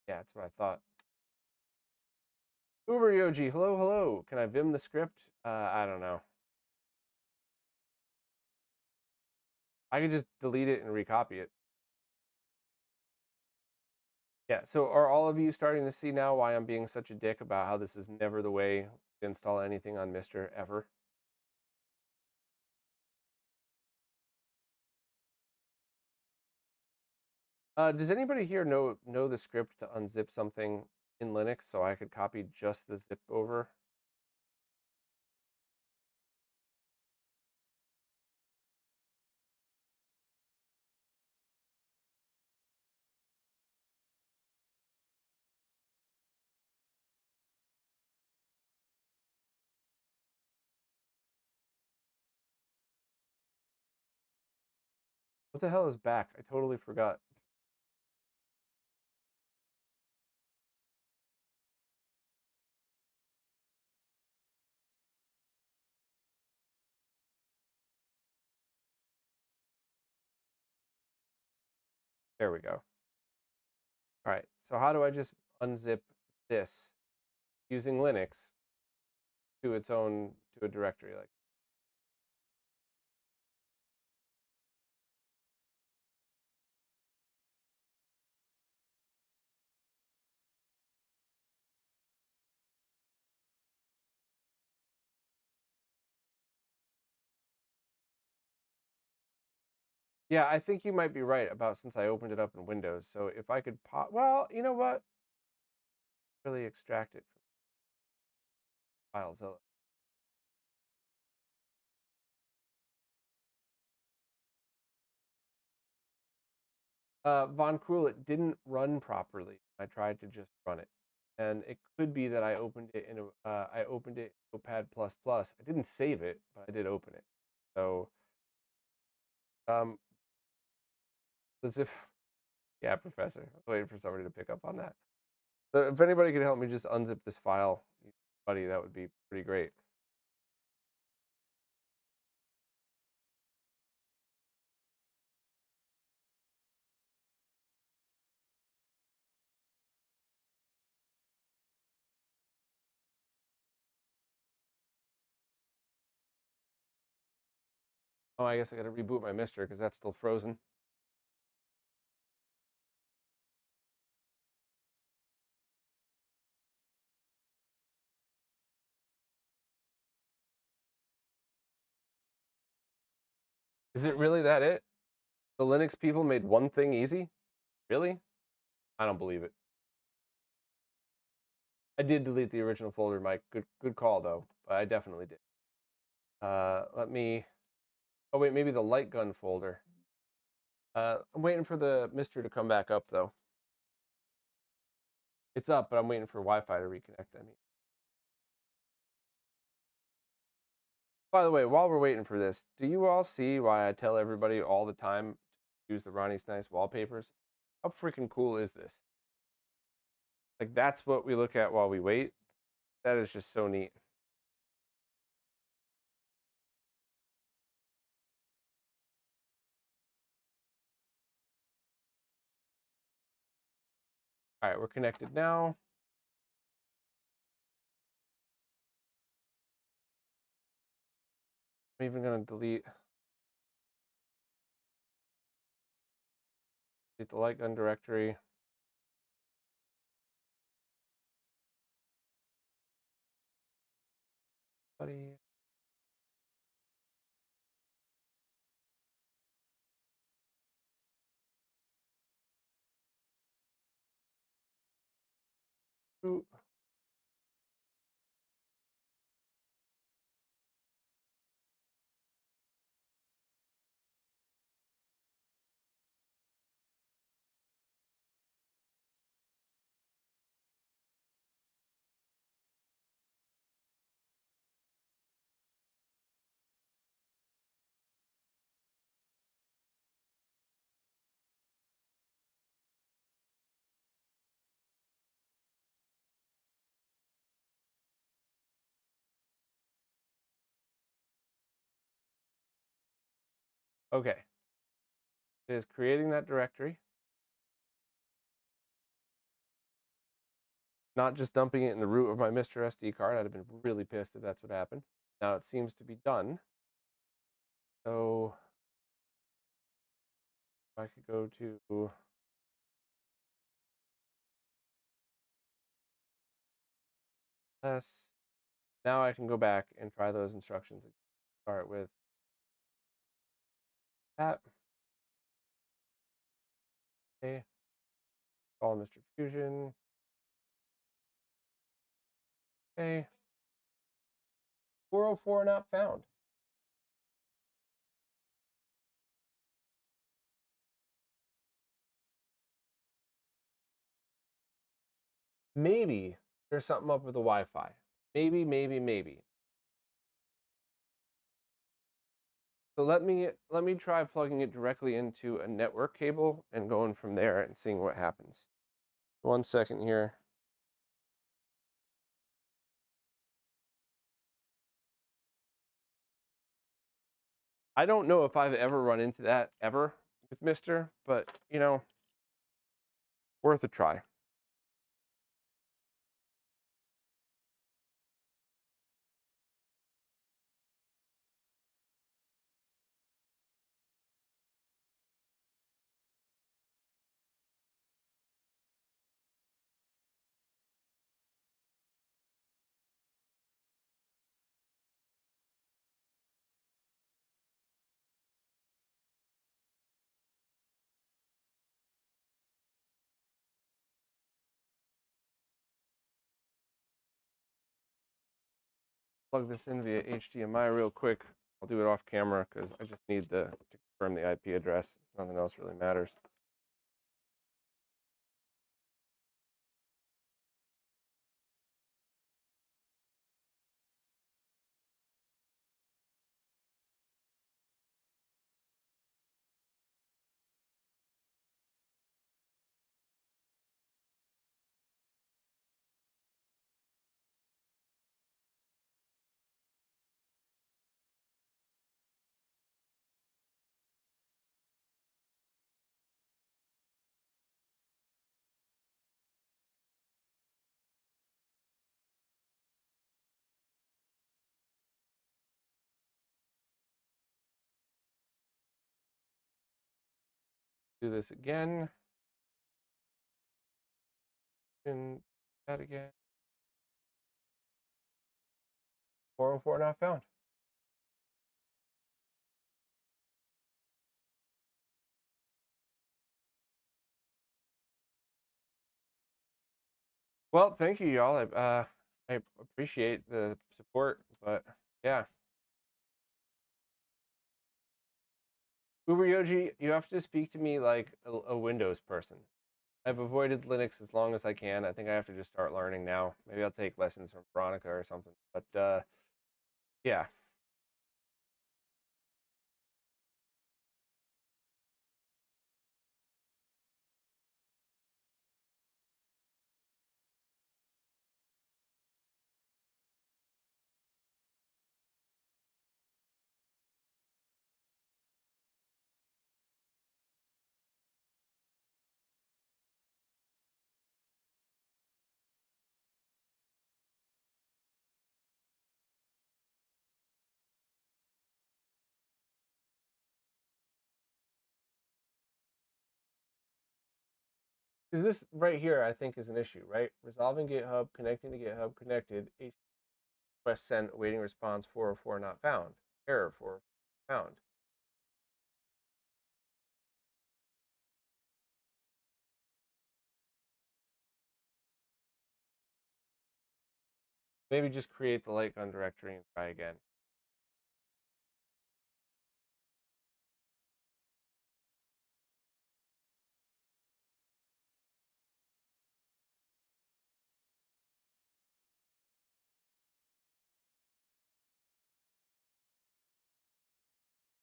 Yeah, that's what I thought. Uber Yoji, hello, hello. Can I Vim the script? I don't know. I could just delete it and recopy it. Yeah, so are all of you starting to see now why I'm being such a dick about how this is never the way to install anything on MiSTer ever? Does anybody here know the script to unzip something in Linux so I could copy just the zip over? What the hell is back? I totally forgot. There we go. All right, so how do I just unzip this using Linux to its own, to a directory? Like, yeah, I think you might be right about since I opened it up in Windows. So if I could pop, well, you know what? Really extract it from FileZilla. Von Krul, it didn't run properly. I tried to just run it, and it could be that I opened it in Notepad++. I didn't save it, but I did open it. So, as if, yeah, Professor. I was waiting for somebody to pick up on that. So if anybody could help me just unzip this file, buddy, that would be pretty great. Oh, I guess I got to reboot my MiSTer because that's still frozen. Is it really that it? The Linux people made one thing easy? Really? I don't believe it. I did delete the original folder, Mike. Good call though. I definitely did. Let me. Oh wait, maybe the light gun folder. I'm waiting for the MiSTer to come back up though. It's up, but I'm waiting for Wi-Fi to reconnect. I mean. By the way, while we're waiting for this, do you all see why I tell everybody all the time to use the Ronnie Snipes wallpapers? How freaking cool is this? Like, that's what we look at while we wait. That is just so neat. All right, we're connected now. I'm even going to delete the light gun directory. Buddy. Ooh. Okay. It is creating that directory. Not just dumping it in the root of my MiSTer SD card. I'd have been really pissed if that's what happened. Now it seems to be done. So I could go to S. Now I can go back and try those instructions. Start with that. Okay. Call MiSTer Fusion. Okay. 404 not found. Maybe there's something up with the Wi-Fi. Maybe. So let me try plugging it directly into a network cable and going from there and seeing what happens. 1 second here. I don't know if I've ever run into that ever with MiSTer, but you know, worth a try. Plug this in via HDMI real quick. I'll do it off camera because I just need to confirm the IP address. Nothing else really matters. do this again. And that again. 404 not found. Well, thank you, y'all. I appreciate the support, but yeah. Uber Yoji, you have to speak to me like a Windows person. I've avoided Linux as long as I can. I think I have to just start learning now. Maybe I'll take lessons from Veronica or something. But yeah. Because this right here, I think, is an issue, right? Resolving GitHub, connecting to GitHub, connected, press send, awaiting response, 404 not found. Error 404 found. Maybe just create the light gun directory and try again.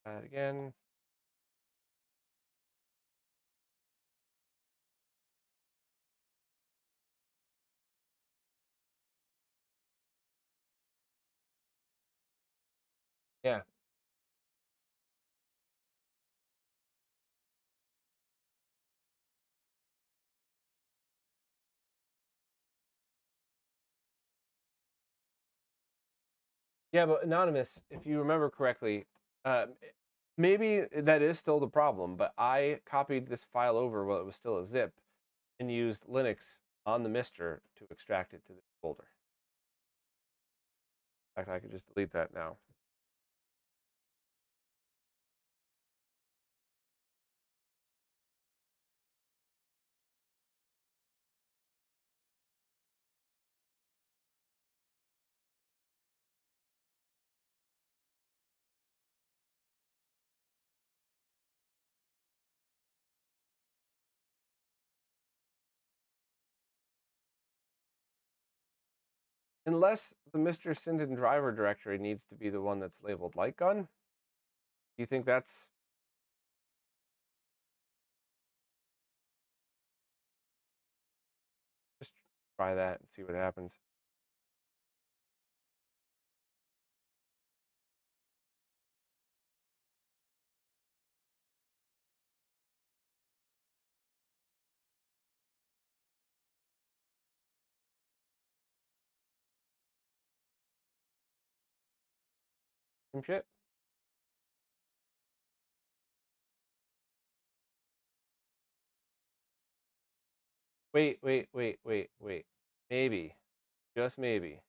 Try it again. Yeah. Yeah, but Anonymous, if you remember correctly, maybe that is still the problem, but I copied this file over while it was still a zip and used Linux on the MiSTer to extract it to this folder. In fact, I could just delete that now. Unless the Mr. Sinden driver directory needs to be the one that's labeled light gun. Do you think that's... Just try that and see what happens. Some shit. Wait. Maybe. Just maybe.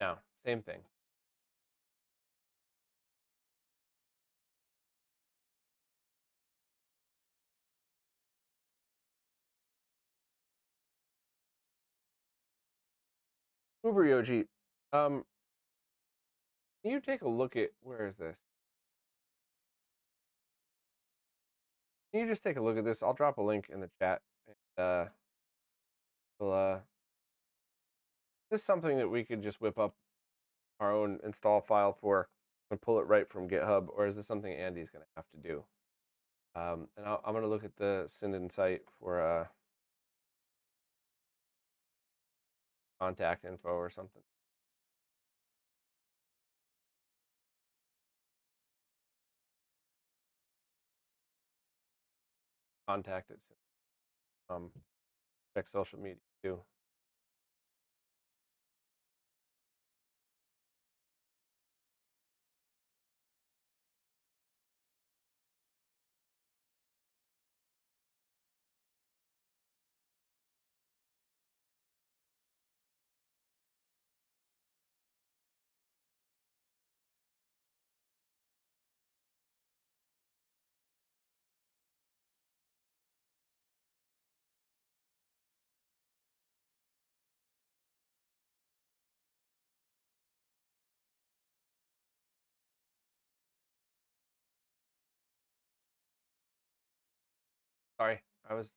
No, same thing. Uber Yoji, can you take a look at... Where is this? Can you just take a look at this? I'll drop a link in the chat. And, this is something that we could just whip up our own install file for to pull it right from GitHub, or is this something Andy's going to have to do? And I'm going to look at the Sinden site for contact info or something. Contact it. Check social media too. Sorry, I was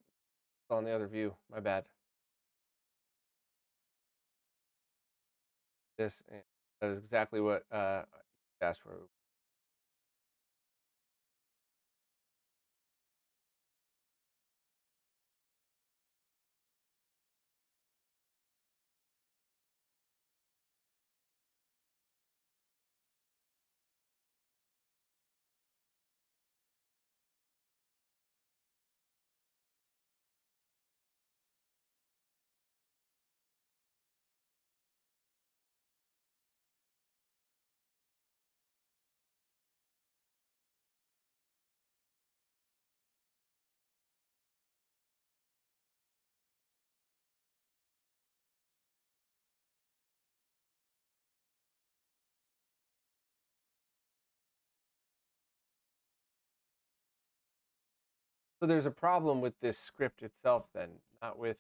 on the other view. My bad. This that is exactly what I asked for. So there's a problem with this script itself, then, not with.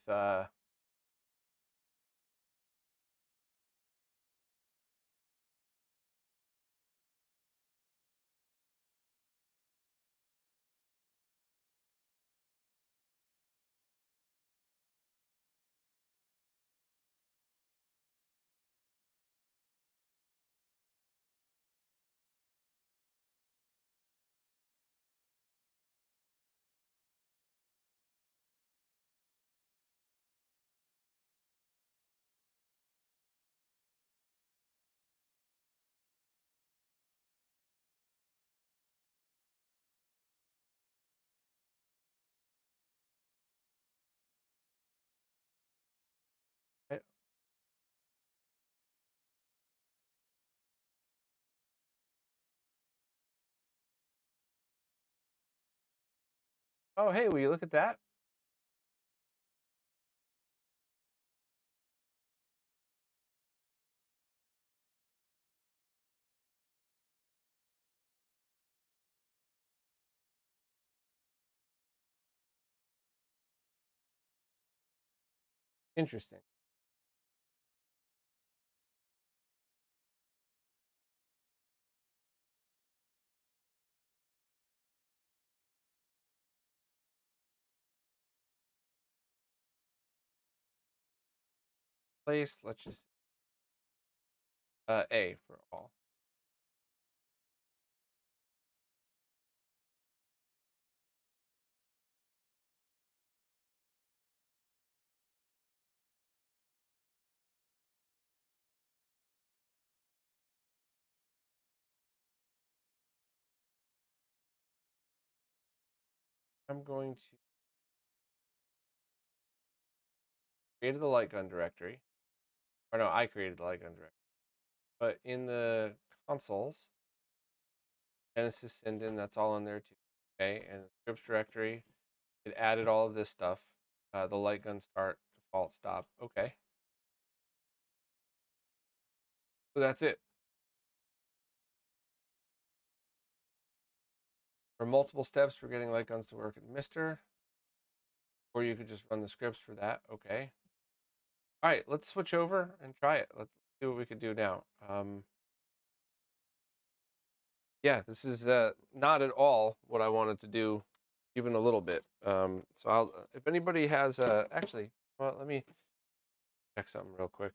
Oh, hey, will you look at that? Interesting. Place. Let's just A for all. I'm going to create the light gun directory. Or no, I created the light gun directory. But in the consoles, Genesis Sinden, that's all in there too. Okay, and the scripts directory, it added all of this stuff. The light gun start, default stop. Okay. So that's it. For multiple steps for getting light guns to work in MiSTer, or you could just run the scripts for that. Okay. All right, let's switch over and try it. Let's see what we could do now. Yeah, this is not at all what I wanted to do, even a little bit. So I'll, if anybody has, actually, well, let me check something real quick.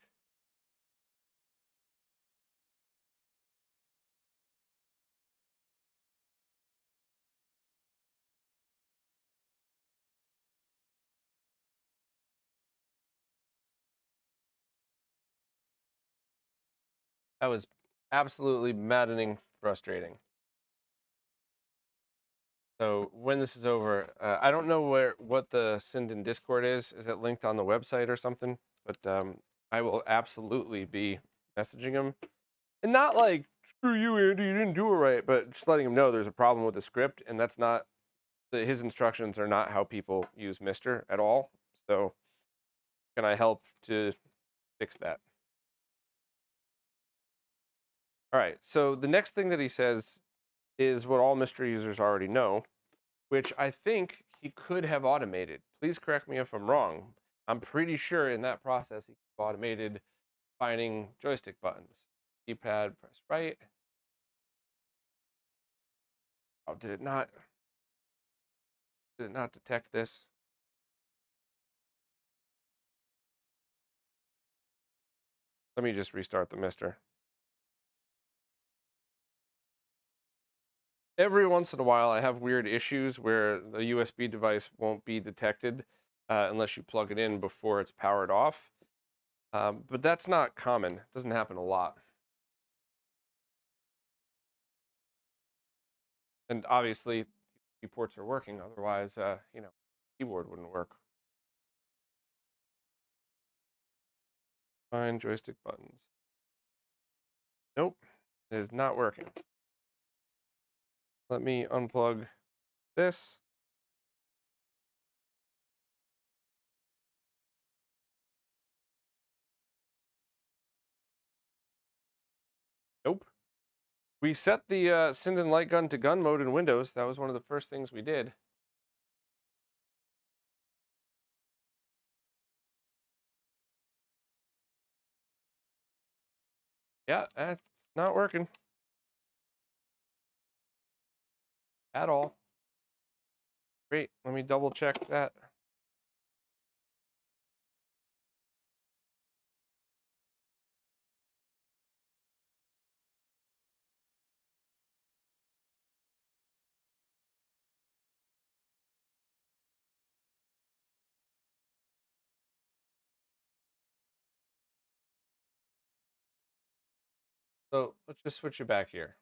That was absolutely maddening, frustrating. So when this is over, I don't know what the Sinden Discord is. Is it linked on the website or something? But I will absolutely be messaging him, and not like screw you, Andy, you didn't do it right, but just letting him know there's a problem with the script, and that's not his instructions are not how people use MiSTer at all. So can I help to fix that? All right. So the next thing that he says is what all MiSTer users already know, which I think he could have automated. Please correct me if I'm wrong. I'm pretty sure in that process he automated finding joystick buttons. Keypad, press right. Oh, did it not detect this? Let me just restart the MiSTer. Every once in a while, I have weird issues where the USB device won't be detected unless you plug it in before it's powered off. But that's not common. It doesn't happen a lot. And obviously, the ports are working. Otherwise, keyboard wouldn't work. Find joystick buttons. Nope, it is not working. Let me unplug this. Nope. We set the Sinden light gun to gun mode in Windows. That was one of the first things we did. Yeah, that's not working at all. Great. Let me double check that. So let's just switch it back here.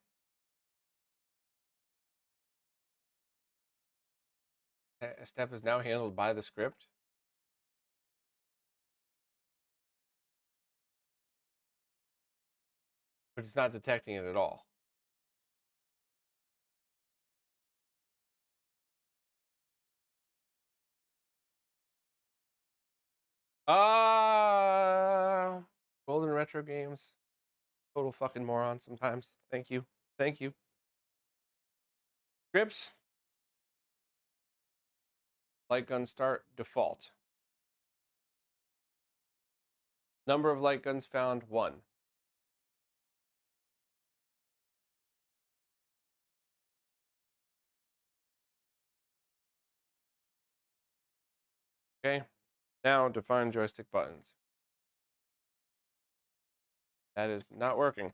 A step is now handled by the script. But it's not detecting it at all. Golden retro games. Total fucking moron sometimes. Thank you. Thank you. Scripts. Light gun start default. Number of light guns found 1. Okay. Now define joystick buttons. That is not working.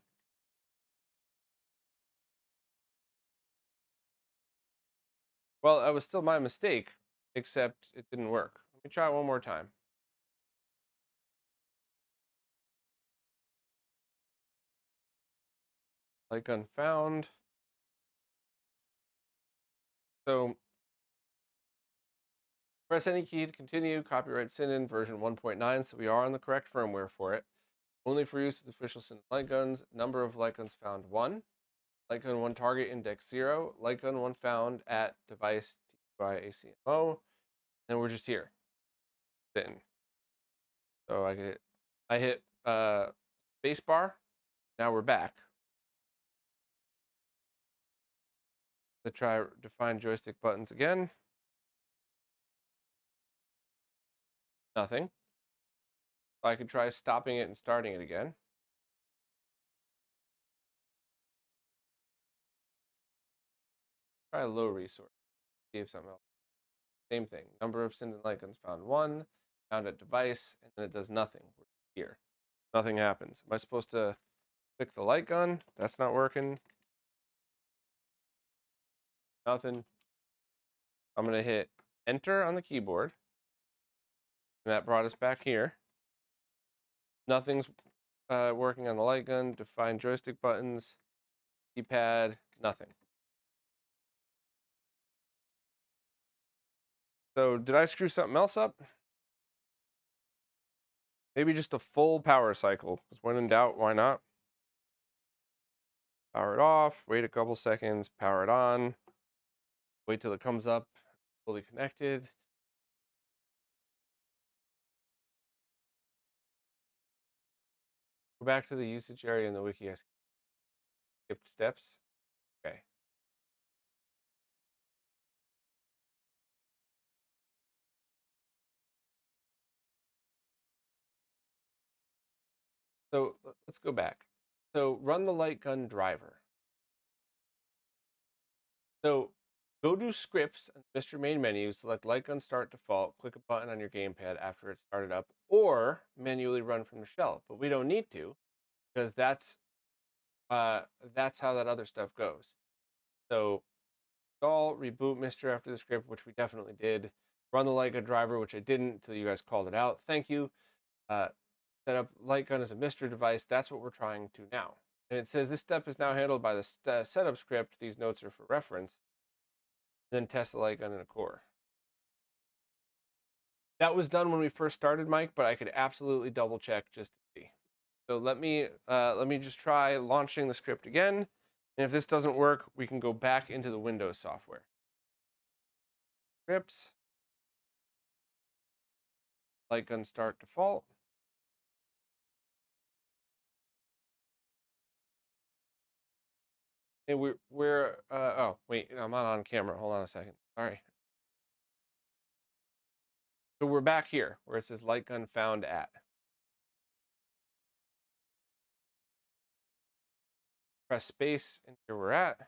Well, that was still my mistake, except it didn't work. Let me try it one more time. Light gun found. So press any key to continue. Copyright Sinden version 1.9. So we are on the correct firmware for it. Only for use with official Sinden light guns. Number of light guns found 1. Light gun 1 target index 0. Light gun 1 found at device by ACMO. And we're just here. Sitting. So I hit space bar. Now we're back. To try define joystick buttons again. Nothing. I could try stopping it and starting it again. Try a low resource. See if something else. Same thing. Number of Sinden light guns found 1. Found at device, and then it does nothing. We're here. Nothing happens. Am I supposed to click the light gun? That's not working. Nothing. I'm going to hit enter on the keyboard. And that brought us back here. Nothing's working on the light gun, define joystick buttons, keypad, nothing. So did I screw something else up? Maybe just a full power cycle. Because when in doubt, why not? Power it off, wait a couple seconds, power it on, wait till it comes up fully connected. Go back to the usage area in the wiki. I skipped steps. Okay. So let's go back. So run the light gun driver. So go to scripts and MiSTer main menu, select light gun start default, click a button on your gamepad after it's started up, or manually run from the shell. But we don't need to, because that's how that other stuff goes. So install, reboot MiSTer after the script, which we definitely did. Run the light gun driver, which I didn't until you guys called it out. Thank you. Set up light gun as a MiSTer device. That's what we're trying to now. And it says this step is now handled by the setup script. These notes are for reference. Then test the light gun in a core. That was done when we first started, Mike, but I could absolutely double check just to see. So let me just try launching the script again. And if this doesn't work, we can go back into the Windows software. Scripts. Light gun start default. And we're oh wait, I'm not on camera. Hold on a second. Sorry. So we're back here where it says light gun found at. Press space, and here we're at.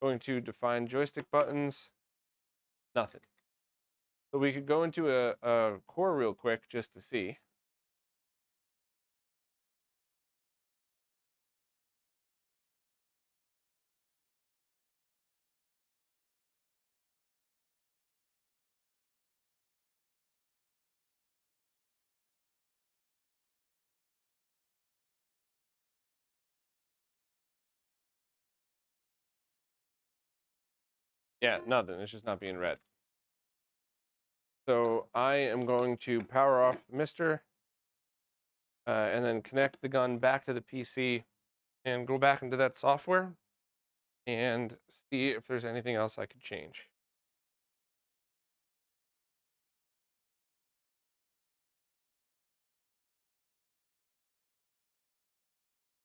Going to define joystick buttons. Nothing. So we could go into a core real quick just to see. Yeah, nothing. It's just not being read. So I am going to power off MiSTer and then connect the gun back to the PC and go back into that software and see if there's anything else I could change.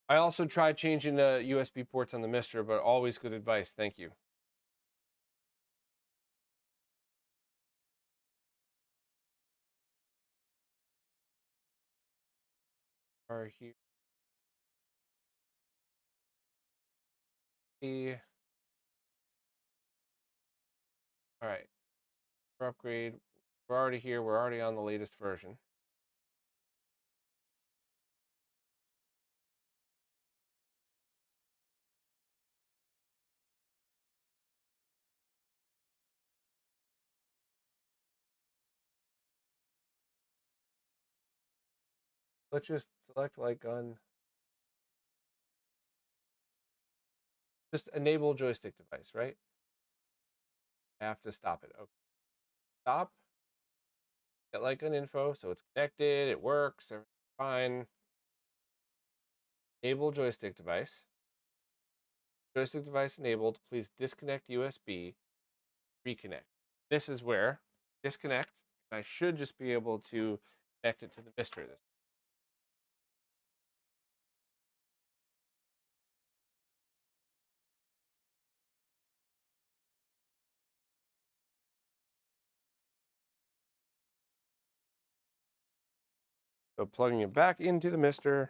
I also tried changing the USB ports on the MiSTer, but always good advice. Thank you. Are here. All right. For upgrade, we're already here. We're already on the latest version. Let's just select light gun. Just enable joystick device, right? I have to stop it. Okay. Stop. Get light gun info, so it's connected, it works, everything's fine. Enable joystick device. Joystick device enabled. Please disconnect USB, reconnect. This is where disconnect. I should just be able to connect it to the MiSTer. This. So plugging it back into the MiSTer.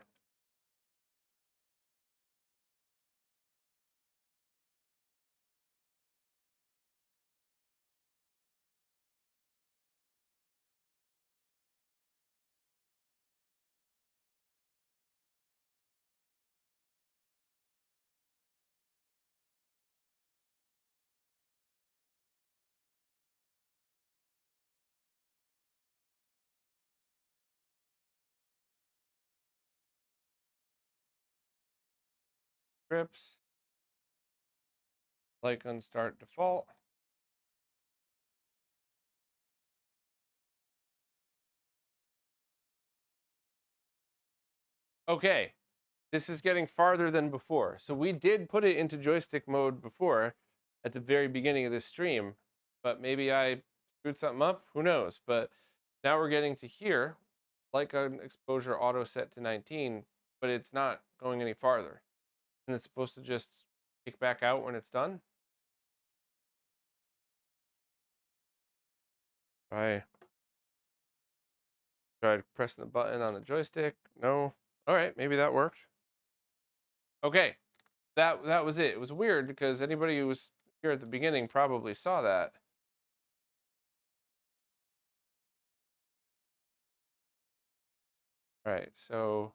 scripts. Light gun start default. Okay, this is getting farther than before. So we did put it into joystick mode before at the very beginning of this stream, but maybe I screwed something up. Who knows? But now we're getting to here, like an exposure auto set to 19, but it's not going any farther. And it's supposed to just kick back out when it's done. I tried pressing the button on the joystick. No. All right, maybe that worked. Okay, that was it. It was weird because anybody who was here at the beginning probably saw that. All right, so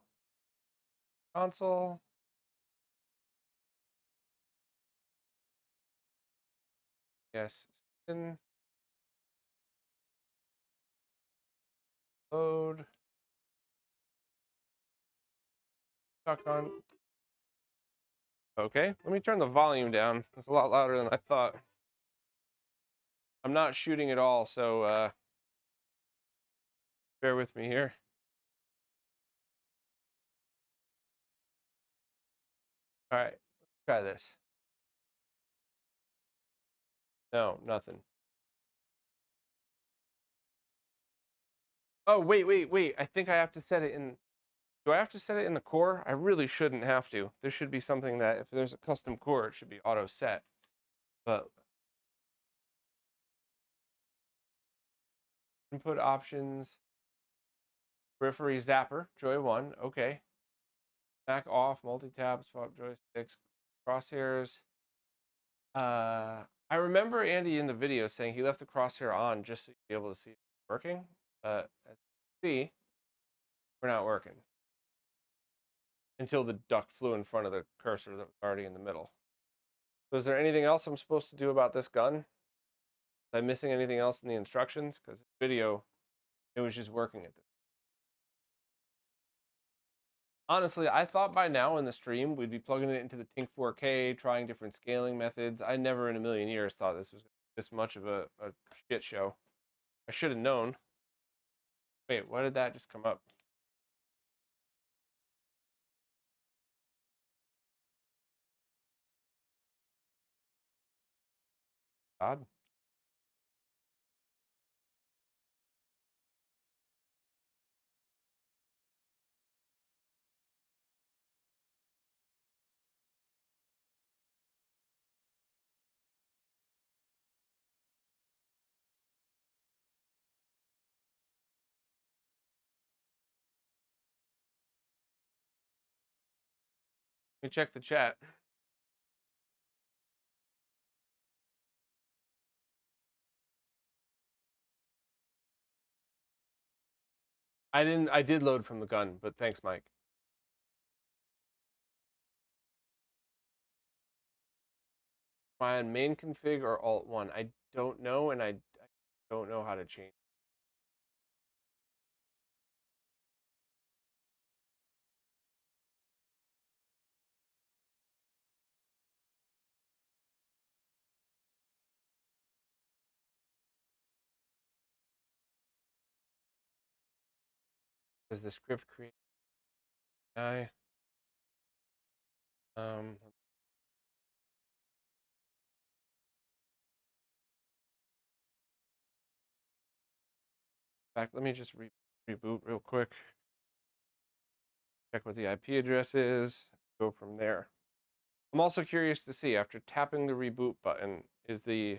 console. Yes. Load. Talk on. Okay, let me turn the volume down. It's a lot louder than I thought. I'm not shooting at all, so bear with me here. All right, let's try this. No, nothing. Oh, wait. I think I have to set it in. Do I have to set it in the core? I really shouldn't have to. There should be something that if there's a custom core, it should be auto set. But input options, periphery zapper, Joy 1, okay. Back off, multi-tab, swap joysticks, crosshairs. I remember Andy in the video saying he left the crosshair on just so you'd be able to see it working. But as you see, we're not working. Until the duck flew in front of the cursor that was already in the middle. So is there anything else I'm supposed to do about this gun? Am I missing anything else in the instructions? Because this video, it was just working at this. Honestly, I thought by now in the stream we'd be plugging it into the Tink 4K, trying different scaling methods. I never in a million years thought this was this much of a shit show. I should have known. Wait, why did that just come up? Odd. Let me check the chat. I did load from the gun, but thanks, Mike. Am I on main config or alt 1? I don't know, and I don't know how to change. Does the script create I in fact, let me just reboot real quick. Check what the IP address is. Go from there. I'm also curious to see, after tapping the reboot button, is this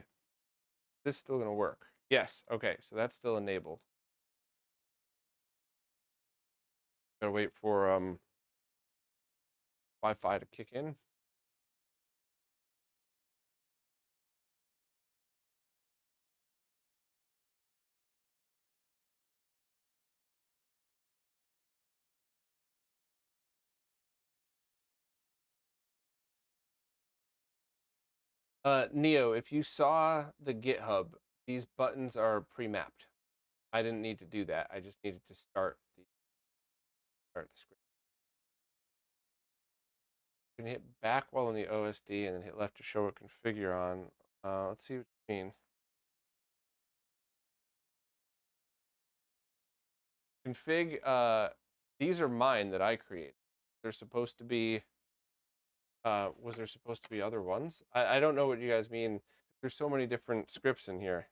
still going to work? Yes. Okay, so that's still enabled. Gotta wait for Wi-Fi to kick in. Neo, if you saw the GitHub, these buttons are pre-mapped. I didn't need to do that. I just needed to start the script. You can hit back while in the OSD and then hit left to show what configure on. Let's see what you mean. Config, these are mine that I create. They're supposed to be, was there supposed to be other ones? I don't know what you guys mean. There's so many different scripts in here.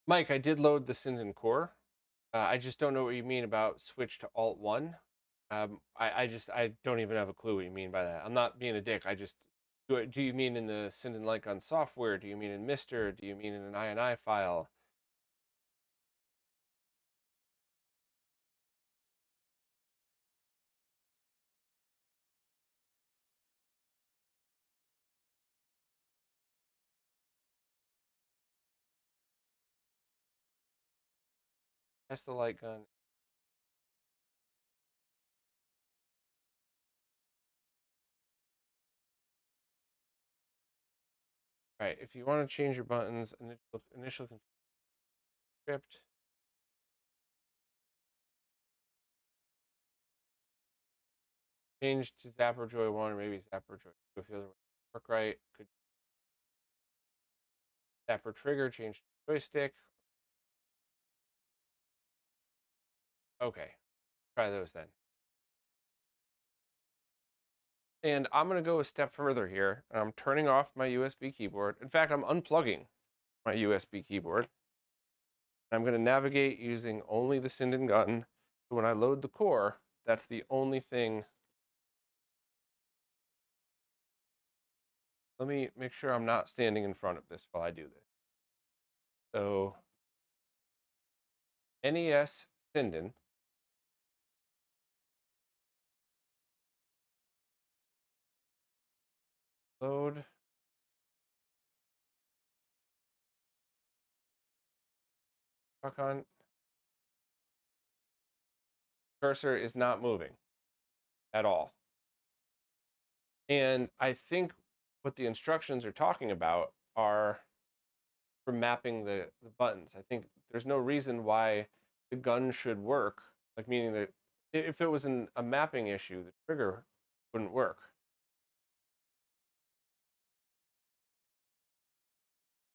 Mike, I did load the Sinden core. I just don't know what you mean about switch to Alt 1. I don't even have a clue what you mean by that. I'm not being a dick. Do you mean in the Sinden Light Gun software? Do you mean in MiSTer? Do you mean in an INI file? That's the light gun. All right, if you want to change your buttons, initial script. Change to Zapper Joy 1 or maybe Zapper Joy 2 if the other one work right. Could Zapper Trigger change to joystick. Okay, try those then. And I'm going to go a step further here. I'm turning off my USB keyboard. In fact, I'm unplugging my USB keyboard. I'm going to navigate using only the Sinden gun. So when I load the core, that's the only thing. Let me make sure I'm not standing in front of this while I do this. So NES Sinden. Load. Click on. Cursor is not moving at all. And I think what the instructions are talking about are for mapping the buttons. I think there's no reason why the gun should work, like meaning that if it was a mapping issue, the trigger wouldn't work.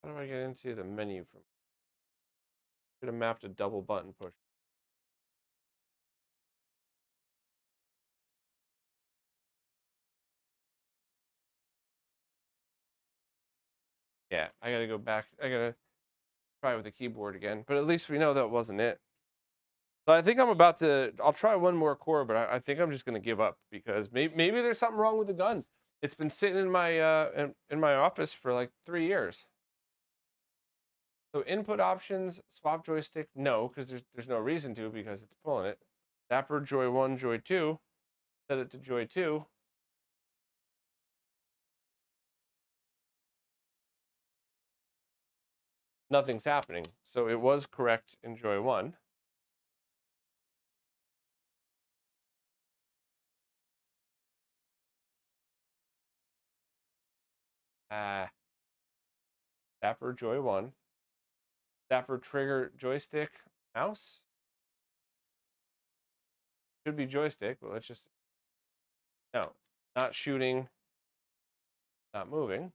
How do I get into the menu from? Should have mapped a double button push. Yeah, I gotta go back. I gotta try with the keyboard again, but at least we know that wasn't it. So I think I'm about to. I'll try one more core, but I think I'm just gonna give up because maybe there's something wrong with the gun. It's been sitting in my in my office for like 3 years. So input options, swap joystick, no, because there's no reason to because it's pulling it. Zapper Joy 1, Joy 2, set it to Joy 2. Nothing's happening. So it was correct in Joy 1. Zapper Joy 1. Zapper trigger joystick mouse. Should be joystick, but let's just, no, not shooting, not moving.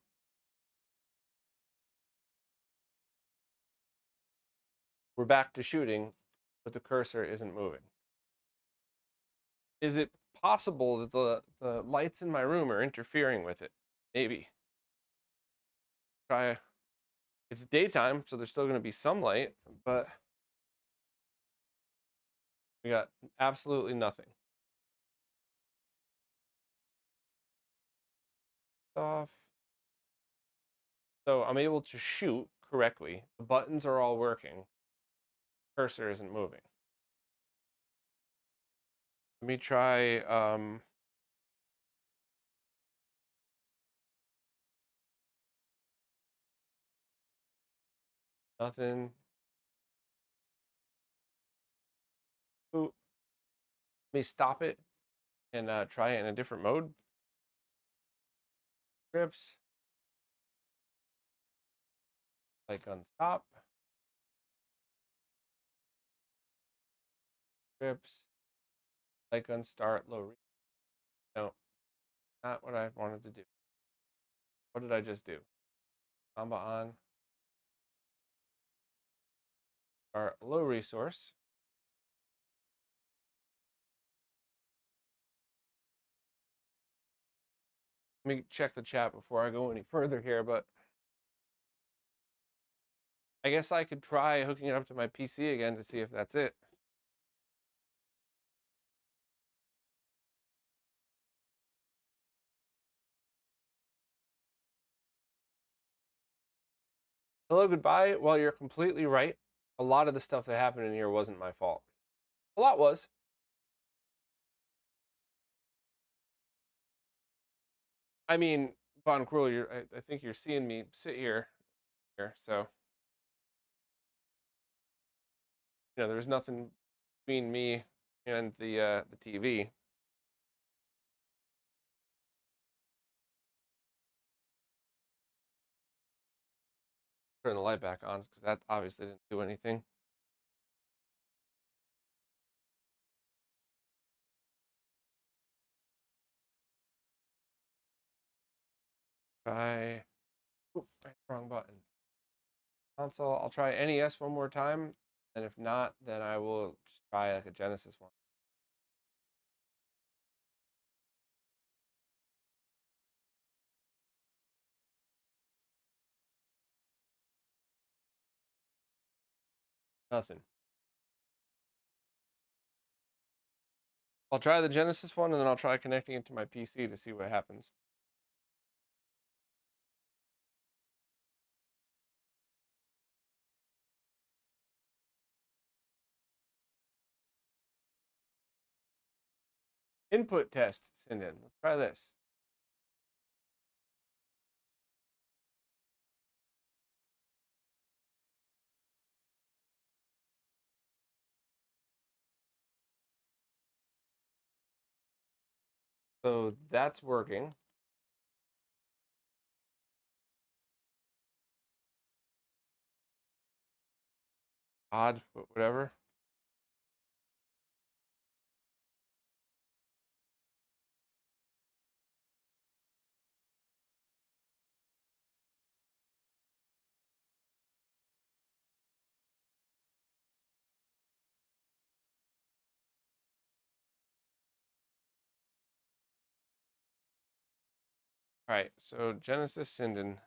We're back to shooting, but the cursor isn't moving. Is it possible that the lights in my room are interfering with it? Maybe. Try It's daytime, so there's still going to be some light, but we got absolutely nothing. Off. So I'm able to shoot correctly. The buttons are all working. Cursor isn't moving. Let me try nothing. Ooh. Let me stop it and try it in a different mode. Grips. Like unstop. Grips. Like unstart low. No, not what I wanted to do. What did I just do? Combo on. Our low resource. Let me check the chat before I go any further here, but I guess I could try hooking it up to my PC again to see if that's it. Hello, goodbye. Well, you're completely right. A lot of the stuff that happened in here wasn't my fault. A lot was. I mean, Von Cruel, I think you're seeing me sit here, so there's nothing between me and the TV. Turn the light back on because that obviously didn't do anything. Try. Oop, wrong button. Console. I'll try NES one more time, and if not, then I will just try like a Genesis one. Nothing. I'll try the Genesis one, and then I'll try connecting it to my PC to see what happens. Input test, Sinden. Let's try this. So that's working. Odd, but whatever. All right, so Genesis Sinden.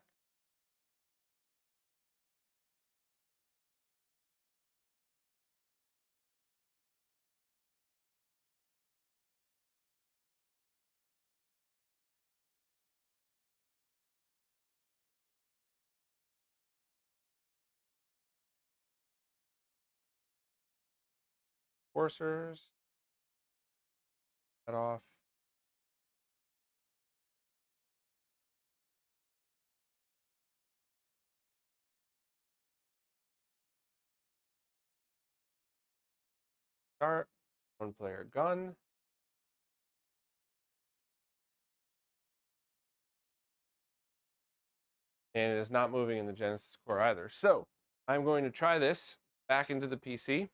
Forcers. Cut off. Start. One player gun. And it is not moving in the Genesis core either. So I'm going to try this back into the PC.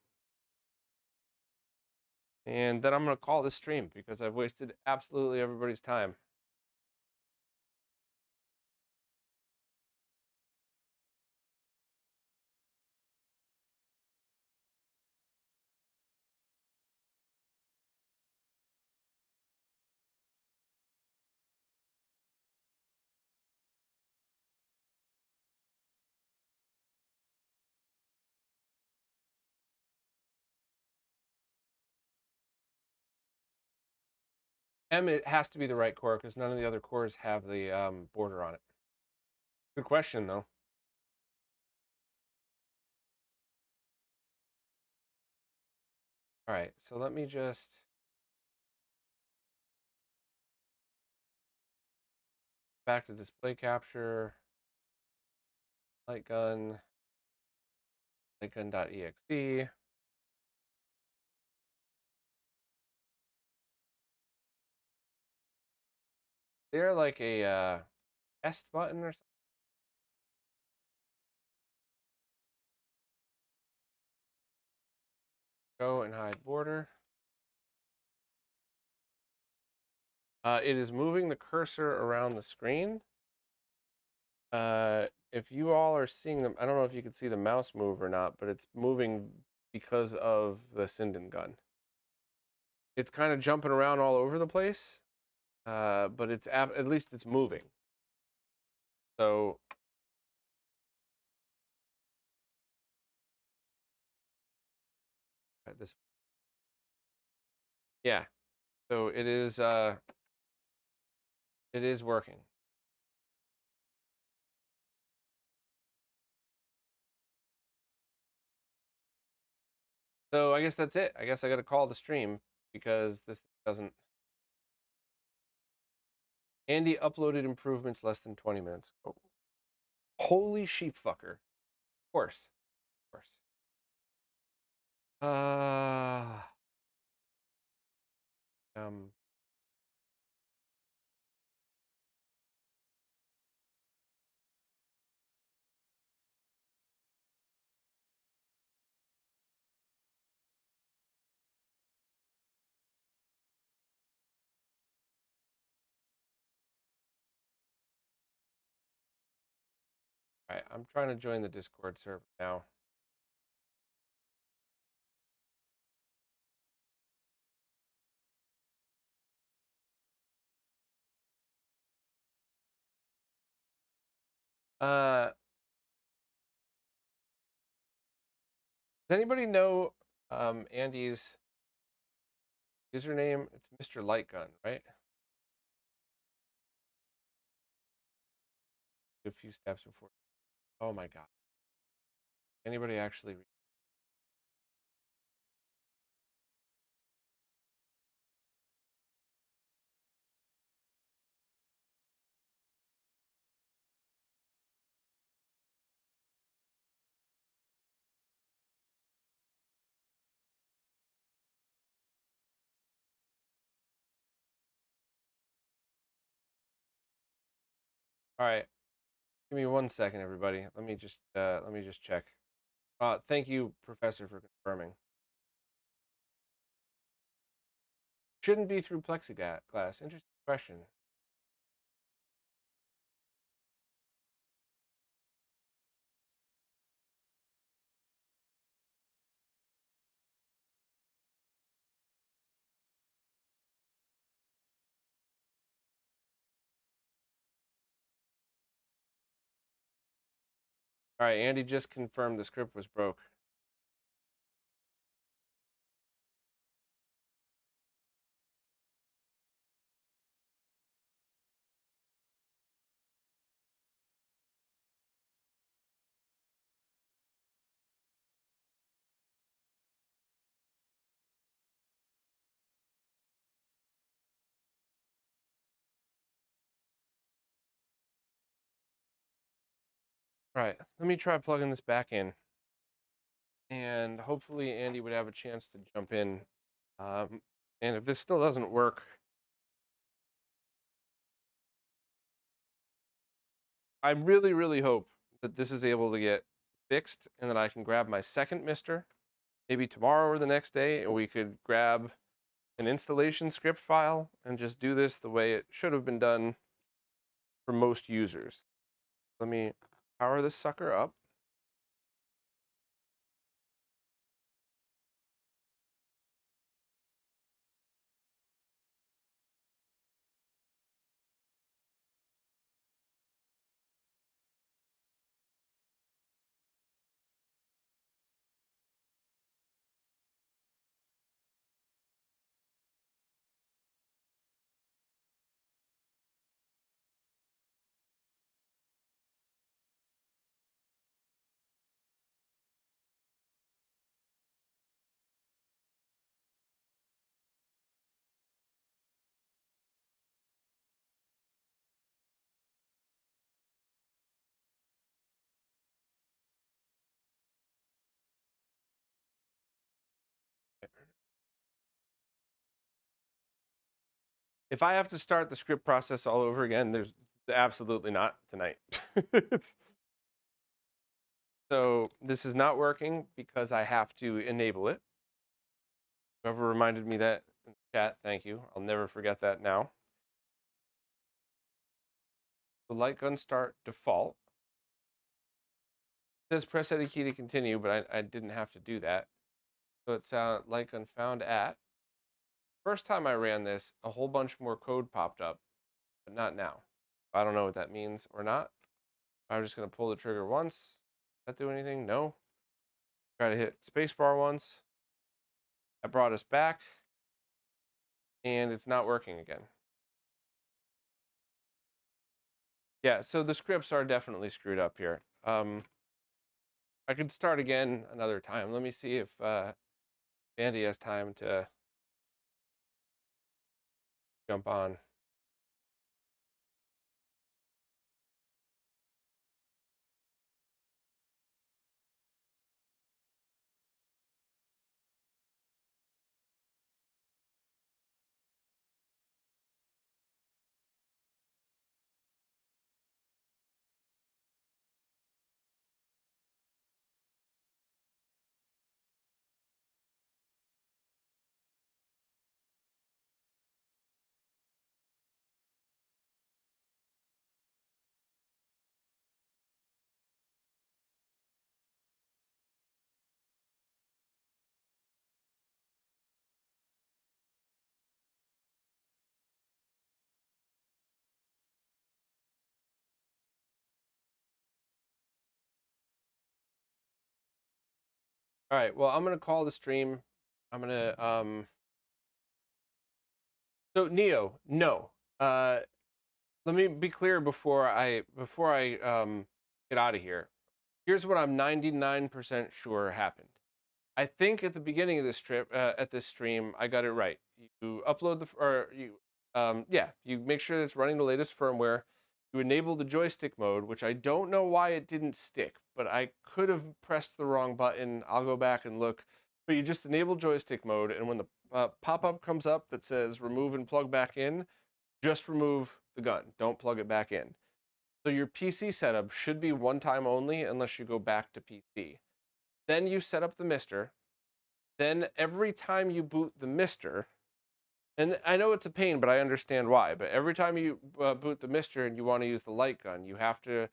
And then I'm going to call this stream because I've wasted absolutely everybody's time. M, it has to be the right core because none of the other cores have the border on it. Good question, though. All right, so let me just back to display capture, light gun, lightgun.exe. They're like a test button or something. Go and hide border. It is moving the cursor around the screen. If you all are seeing them, I don't know if you can see the mouse move or not, but it's moving because of the Sinden gun. It's kind of jumping around all over the place, but it's at least it's moving. So this, yeah. So it is working. So I guess that's it. I guess I got to call the stream because this doesn't. Andy uploaded improvements less than 20 minutes ago. Holy sheep fucker. Of course. Of course. Um, all right, I'm trying to join the Discord server now. Does anybody know Andy's username? It's Mr. Lightgun, right? A few steps before. Oh my god. Anybody actually? All right. Give me 1 second, everybody. Let me just check. Thank you, Professor, for confirming. Shouldn't be through plexiglass. Interesting question. All right, Andy just confirmed the script was broke. All right, let me try plugging this back in. And hopefully Andy would have a chance to jump in. And if this still doesn't work, I really, really hope that this is able to get fixed and that I can grab my second MiSTer, maybe tomorrow or the next day, and we could grab an installation script file and just do this the way it should have been done for most users. Let me power this sucker up. If I have to start the script process all over again, there's absolutely not tonight. So this is not working because I have to enable it. Whoever reminded me that in the chat, thank you. I'll never forget that now. The light gun start default. It says press any key to continue, but I didn't have to do that. So it's light gun found at. First time I ran this, a whole bunch more code popped up, but not now. I don't know what that means or not. I'm just going to pull the trigger once. Does that do anything? No. Try to hit spacebar once. That brought us back. And it's not working again. Yeah, so the scripts are definitely screwed up here. I could start again another time. Let me see if Andy has time to jump on. All right, well, I'm going to call the stream. I'm going to so Neo, no. Let me be clear before I get out of here. Here's what I'm 99% sure happened. I think at the beginning of this trip, at this stream, I got it right. You upload you make sure that it's running the latest firmware. You enable the joystick mode, which I don't know why it didn't stick, but I could have pressed the wrong button. I'll go back and look. But you just enable joystick mode, and when the pop-up comes up that says remove and plug back in, just remove the gun. Don't plug it back in. So your PC setup should be one time only unless you go back to PC. Then you set up the MiSTer. Then every time you boot the MiSTer, and I know it's a pain, but I understand why. But every time you boot the MiSTer and you want to use the light gun, you have to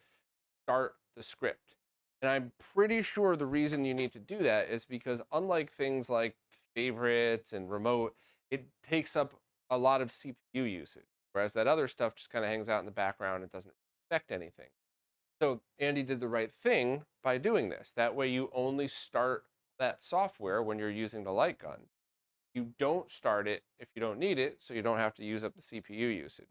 start the script. And I'm pretty sure the reason you need to do that is because unlike things like favorites and remote, it takes up a lot of CPU usage. Whereas that other stuff just kind of hangs out in the background and doesn't affect anything. So Andy did the right thing by doing this. That way you only start that software when you're using the light gun. You don't start it if you don't need it, so you don't have to use up the CPU usage.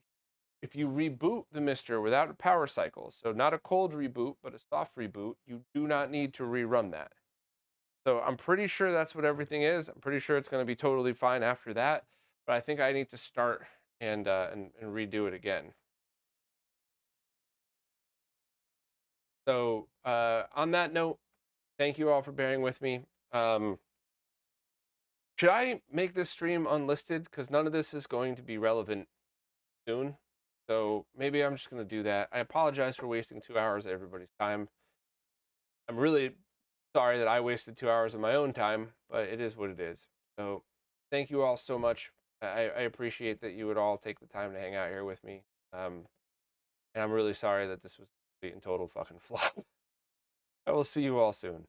If you reboot the MiSTer without a power cycle, so not a cold reboot, but a soft reboot, you do not need to rerun that. So I'm pretty sure that's what everything is. I'm pretty sure it's going to be totally fine after that, but I think I need to start and redo it again. So on that note, thank you all for bearing with me. Should I make this stream unlisted? Because none of this is going to be relevant soon. So maybe I'm just going to do that. I apologize for wasting 2 hours of everybody's time. I'm really sorry that I wasted 2 hours of my own time, but it is what it is. So thank you all so much. I appreciate that you would all take the time to hang out here with me. And I'm really sorry that this was a complete and total fucking flop. I will see you all soon.